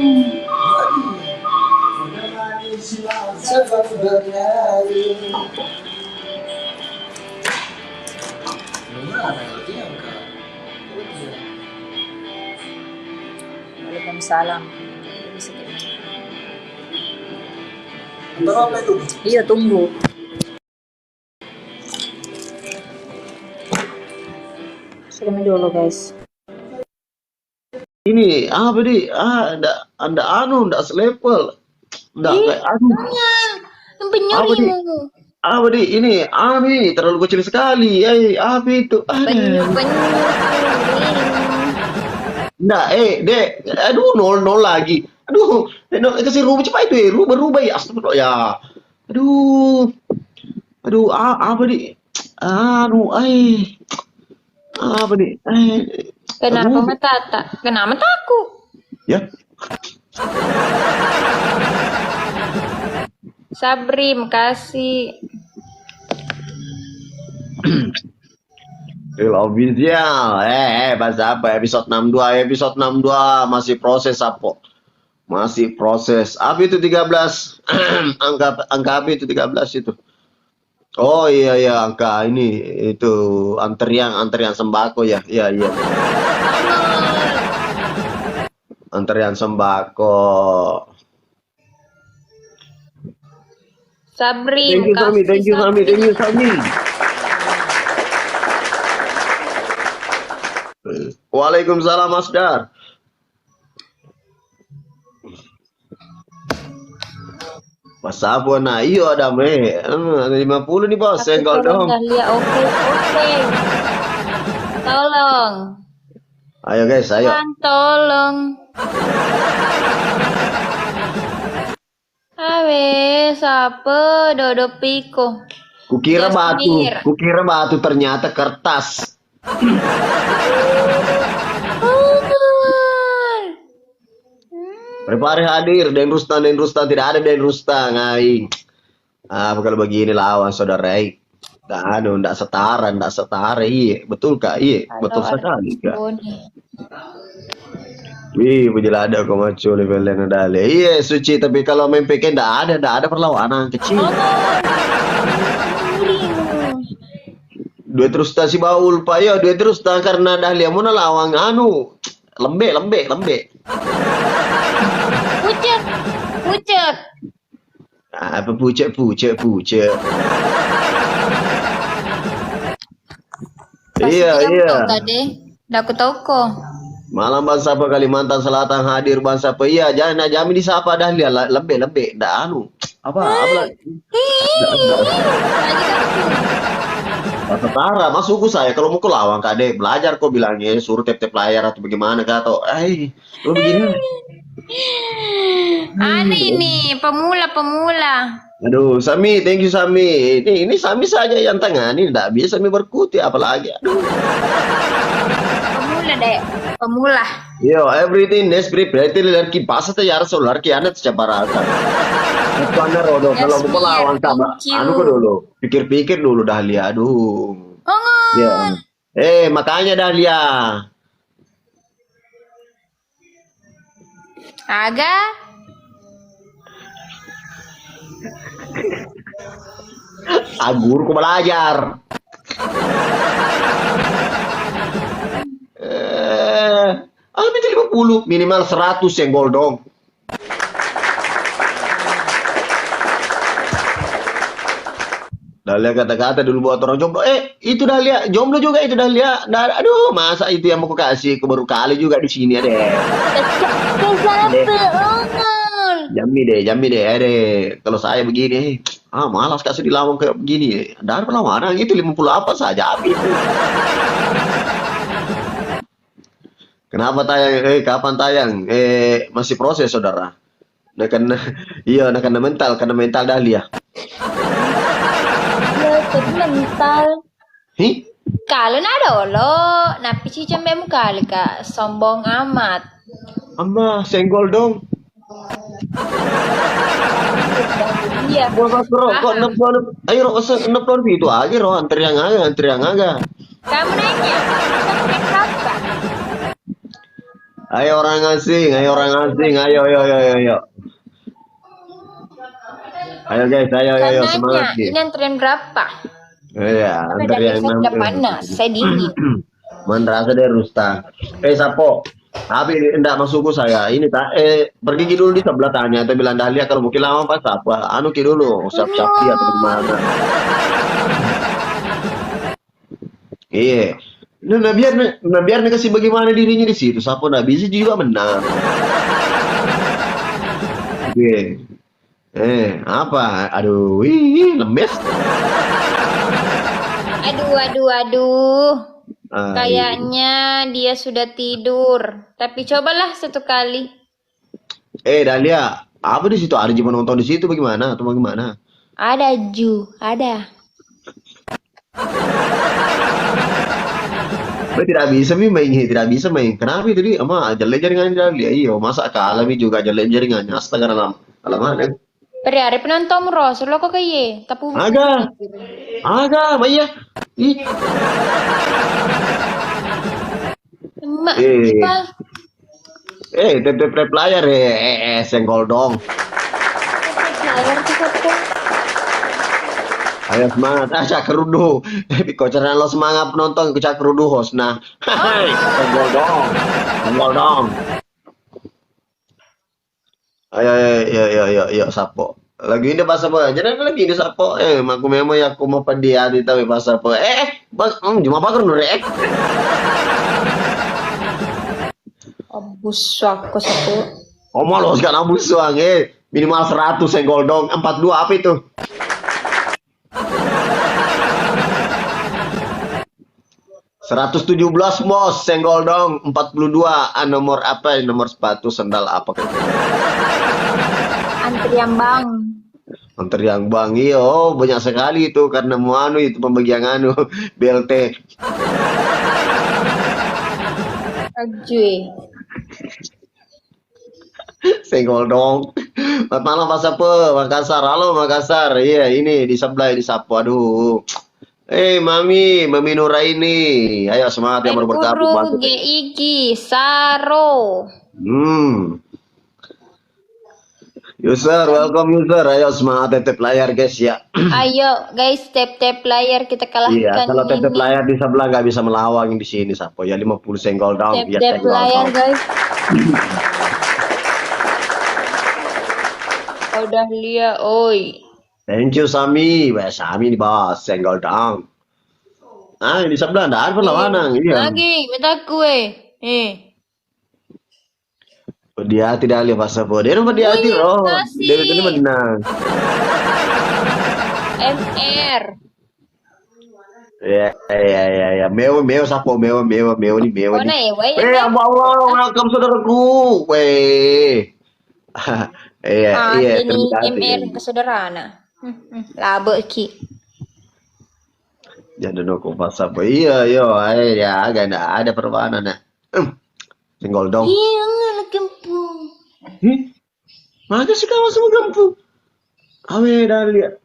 [SPEAKER 1] Waalaikumsalam.
[SPEAKER 5] Berapa itu?
[SPEAKER 1] Iya, tunggu. Sudah dulu, guys.
[SPEAKER 6] Ini apa di? Anda ndak selevel. Ndak kayak apa di? Apa di? Ini terlalu kecil sekali. Apa itu? Ndak, Dek. Aduh, nol lagi. Aduh, kasih rubah cepat itu, rubah ya. Astagfirullah ya. Aduh. Apa di? Apa di?
[SPEAKER 7] Kenapa matata? Kenapa mataku?
[SPEAKER 6] Ya.
[SPEAKER 7] Sabri, makasih.
[SPEAKER 6] Official. Bahasa apa? Episode 62 masih proses apa? Masih proses. Apa itu 13? angka apa itu 13 itu? Oh iya angka ini itu antrian sembako ya. Iya. Antrian sembako.
[SPEAKER 7] Sabri,
[SPEAKER 6] Thank you Sami. Waalaikumsalam Mas Dar. Mas Abu, nah iya ada 50 nih bos, senggol dong.
[SPEAKER 7] Oke. Tolong.
[SPEAKER 6] Ayo guys, ayo.
[SPEAKER 7] Tolong. Awe, siapa Dodo Piko?
[SPEAKER 6] Kukira
[SPEAKER 7] Jasmir.
[SPEAKER 6] batu ternyata kertas. Prepare hadir Den Rustan tidak ada Den Rustan ai. Kalau begini lawan saudara ndak setara iya betul Kak iya betul sekali Kak. Wih penjelada kok macu levelnya dale iya suci tapi kalau main PK ndak ada perlawanan kecil. Dua terus si baul Pak ya dua terus karena Dahlia mau lawang lembek.
[SPEAKER 7] Pucet.
[SPEAKER 6] Apa pucet. Iya.
[SPEAKER 7] Dak toko.
[SPEAKER 6] Malam bangsa apa Kalimantan Selatan hadir bangsa apa iya jangan jamin disapa Dahlia lembek dah apa setara masukku saya kalau mau ke lawang Kak belajar kok bilangnya suruh tep layar atau bagaimana Kak atau lo begini
[SPEAKER 7] Ini pemula.
[SPEAKER 6] aduh Sami thank you Sami ini Sami saja yang tangani tidak bisa Sami berkuti apalagi
[SPEAKER 7] Pemula.
[SPEAKER 6] Yo everything is prepared लड़की बात तो यार सो लड़की आने से चपरा था bukannya rodo kalau mau lawan sama ko dulu pikir dulu Dahlia aduh ya makanya Dahlia Agur ko belajar itu 50 minimal 100 yang gol dong. Dahlia kata-kata dulu buat orang jomblo. Itu Dahlia jomblo juga itu Dahlia. Aduh, masa itu yang mau ku kasih ke baru kali juga di sini ada. Jami deh. Kalau saya begini, Malas kasih dilawan kayak begini. Dari perlawanan itu 50 apa saja habis. Kenapa tayang? Kapan tayang? Masih proses, saudara. Nah, karena iya, nah, karena mental Dahlia.
[SPEAKER 7] Ya, jadi mental.
[SPEAKER 6] Hi?
[SPEAKER 7] Kalau ada lo, napi sih cemem kali kak, sombong amat.
[SPEAKER 6] Amma, senggol dong.
[SPEAKER 7] Iya.
[SPEAKER 6] Gua bro, kok ayo ro, nepon itu aja ro, antri yang aga.
[SPEAKER 7] Kamu nanya, sampai kapan?
[SPEAKER 6] Ayo orang asing, ayo. Ayo guys, ayo,
[SPEAKER 7] Kan
[SPEAKER 6] semangat
[SPEAKER 7] nanya, ini antrian berapa?
[SPEAKER 6] Iya,
[SPEAKER 7] Karena
[SPEAKER 6] antri
[SPEAKER 7] dari
[SPEAKER 6] yang
[SPEAKER 7] saya udah panas, saya dingin.
[SPEAKER 6] Mandrasa dari Rustam. Sapo. Tapi enggak masukku saya. Ini tak pergi dulu di sebelah tanya atau bilang Dahlia kalau mungkin lama pas apa. Anu dulu, siap-siap dia atau gimana. Iya. Biar nih kasih bagaimana dirinya di situ. Sapo nggak bisa juga menang. Oke. Apa? Aduh, lemes.
[SPEAKER 7] Aduh.
[SPEAKER 6] Ah,
[SPEAKER 7] Kayaknya dia sudah tidur. Tapi cobalah satu kali.
[SPEAKER 6] Dahlia, apa di situ? Arji menonton di situ bagaimana? Atau bagaimana?
[SPEAKER 7] Ada Ju, ada.
[SPEAKER 6] Tidak bisa main. Kenapa itu dia? Jelek jaringannya Dahlia. Iya, masa kalami juga jelek jaringannya. Astaga, alaman.
[SPEAKER 7] Hari penonton Ros, lo kok kayak tapi
[SPEAKER 6] Aga, Maya. Ih,
[SPEAKER 7] emak
[SPEAKER 6] Eh.
[SPEAKER 7] apa?
[SPEAKER 6] TP player senggol dong.
[SPEAKER 7] Layar kita tuh.
[SPEAKER 6] Ayo semangat, Cakrudu. Koceran lo semangat penonton ke Cakrudu host. Nah, senggol dong. Ayo, sapo. Lagi ini pas apa? Jangan lagi ini sapo. Aku memang ya aku mau pandian di tapi pas apa? Cuma bakar nurek.
[SPEAKER 7] Abus aku satu.
[SPEAKER 6] Malos kan abus suang minimal 100 senggol dong. 42 apa itu? ...117 bos, senggol dong, 42, nomor apa, nomor sepatu, sendal apa kayak Antrian bang, iyo, banyak sekali itu, karena mau itu pembagian BLT.
[SPEAKER 7] Ajui.
[SPEAKER 6] Senggol dong. Selamat malam Pak Sapo, Makassar, halo Makassar, iya ini di sebelah di Sapo, aduh. Mami Nuraini. Ayo semangat yang baru bergabung.
[SPEAKER 7] Guru Gigi Saro.
[SPEAKER 6] User, welcome user. Ayo semangat tetep layar guys ya.
[SPEAKER 7] Ayo guys, tap layar kita kalahkan.
[SPEAKER 6] Iya, kalau tetep
[SPEAKER 7] ini.
[SPEAKER 6] layar di sebelah nggak bisa melawang di sini Sapo. Ya 50 senggol down.
[SPEAKER 7] Tap layar guys. Udah lihat, oi.
[SPEAKER 6] Thank you Sami. Sami di bawah senggol down. Di sebelah nggak ada perlawanan. Iya.
[SPEAKER 7] Lagi, minta kue.
[SPEAKER 6] Dia tidak lihat pas apa. Dia rumah dia hati roh. Dia ini menang.
[SPEAKER 7] MR.
[SPEAKER 6] Ya. Meo Sapo. Meo nih Meo
[SPEAKER 7] Mana
[SPEAKER 6] nih.
[SPEAKER 7] ya,
[SPEAKER 6] Allah, welcome saudaraku. Iya,
[SPEAKER 7] ini
[SPEAKER 6] terima kasih.
[SPEAKER 7] MR kesederhana. Labo ki.
[SPEAKER 6] Jangan aku pas apa. Iya, ya agak ada perlawanan nah. Senggol dong.
[SPEAKER 7] Iya, nggak gempung.
[SPEAKER 6] Mana sih kamu semua gempung? Dahlia.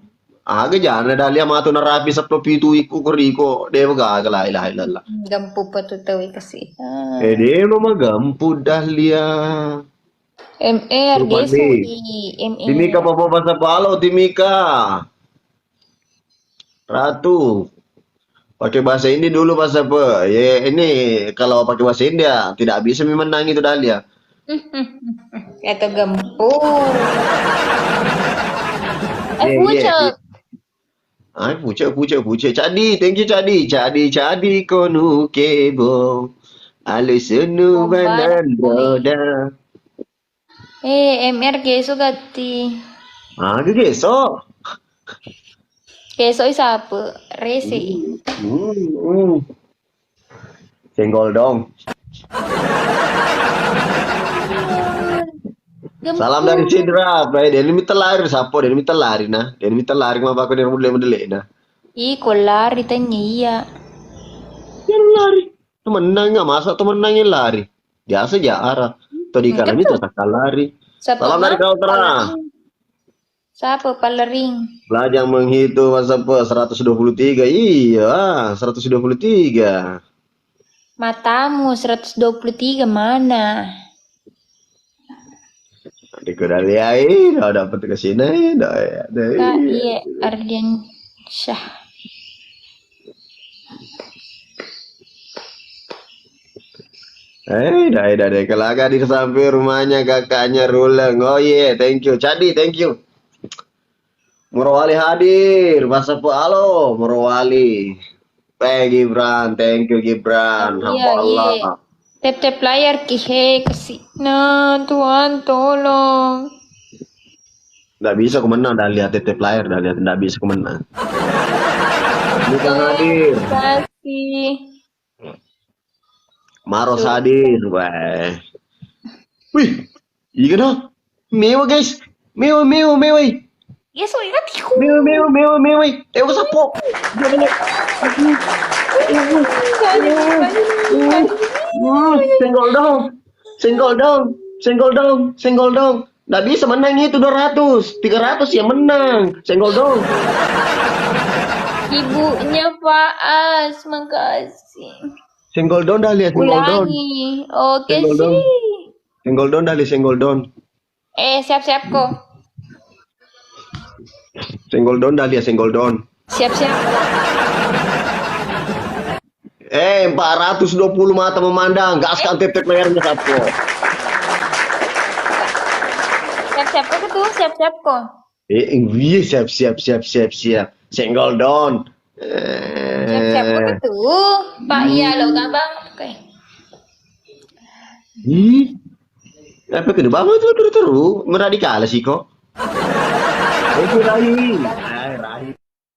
[SPEAKER 6] Jangan Dahlia matu narapi sa pitu iku kuriko. Dia agak lah.
[SPEAKER 7] Gampu pa to tawi kasi.
[SPEAKER 6] Dia mau gampu Dahlia.
[SPEAKER 7] MR
[SPEAKER 6] Lupa
[SPEAKER 7] geso
[SPEAKER 6] nih.
[SPEAKER 7] MR.
[SPEAKER 6] Timika pa sa palo, Timika. Ratu. Pakai bahasa ini dulu pas apa? Ya ini kalau pakai bahasa India tidak bisa menang itu Dahlia.
[SPEAKER 7] Ito gampu.
[SPEAKER 6] Pucuk. Cadi, thank you Cadi konu kebo. Alisunu banan roda.
[SPEAKER 7] MR geso gati.
[SPEAKER 6] Geso.
[SPEAKER 7] Besok siapa? Rese.
[SPEAKER 6] Senggol dong. Salam dari Sidra, dia ini minta lari, sapo, dia ini minta lari nah. Dia ini minta lari, mah aku dia model nah.
[SPEAKER 7] Ih, kolar ditanya iya.
[SPEAKER 6] Yang lari. Temenang nggak masa temenangnya lari. Biasa aja arah. Tadi kala ini terus lari. Salam dari kau terang.
[SPEAKER 7] Siapa palering?
[SPEAKER 6] Belajar menghitung masa 123. Iya, 123.
[SPEAKER 7] Matamu 123 mana?
[SPEAKER 6] Adik udah liain, udah dapet ke sini,
[SPEAKER 7] Kak, iya Ardian Syah.
[SPEAKER 6] Dah. Kalau agak di samping rumahnya kakaknya Ruleng. Oh iya, thank you. Cadi, thank you. Morowali hadir. Masa po, halo, Morowali. Gibran, thank you Gibran.
[SPEAKER 7] Iya, iya. Tap layar kihe kasih. Nah, Tuhan tolong.
[SPEAKER 6] Nggak bisa aku menang, dah lihat tap layar, dah lihat nggak bisa aku menang. Bukan hadir.
[SPEAKER 7] Kasih.
[SPEAKER 6] Maros hadir, weh. Wih, iya dong. Mewah guys, mewah.
[SPEAKER 7] Ya, so ingat aku.
[SPEAKER 6] Mewah. Tengok sapo. Senggol dong. Nggak bisa menang itu 200, 300 ya menang. Senggol dong.
[SPEAKER 7] Ibunya Pak As, makasih.
[SPEAKER 6] Senggol dong dah lihat senggol dong.
[SPEAKER 7] Ulangi. Oke
[SPEAKER 6] Senggol dong.
[SPEAKER 7] sih.
[SPEAKER 6] Senggol dong dah lihat senggol dong.
[SPEAKER 7] Siap-siap kok.
[SPEAKER 6] Senggol dong dah lihat senggol dong.
[SPEAKER 7] Siap-siap.
[SPEAKER 6] 420 mata memandang, gaskan tep layarnya sapo.
[SPEAKER 7] Siap-siap kok tuh, siap-siap kok.
[SPEAKER 6] Iya siap. Senggol dong.
[SPEAKER 7] Siap-siap kok tuh. Pak iya lo gak bang. Oke.
[SPEAKER 6] Apa kena bawa tu terus meradikal sih kok. Itu lagi.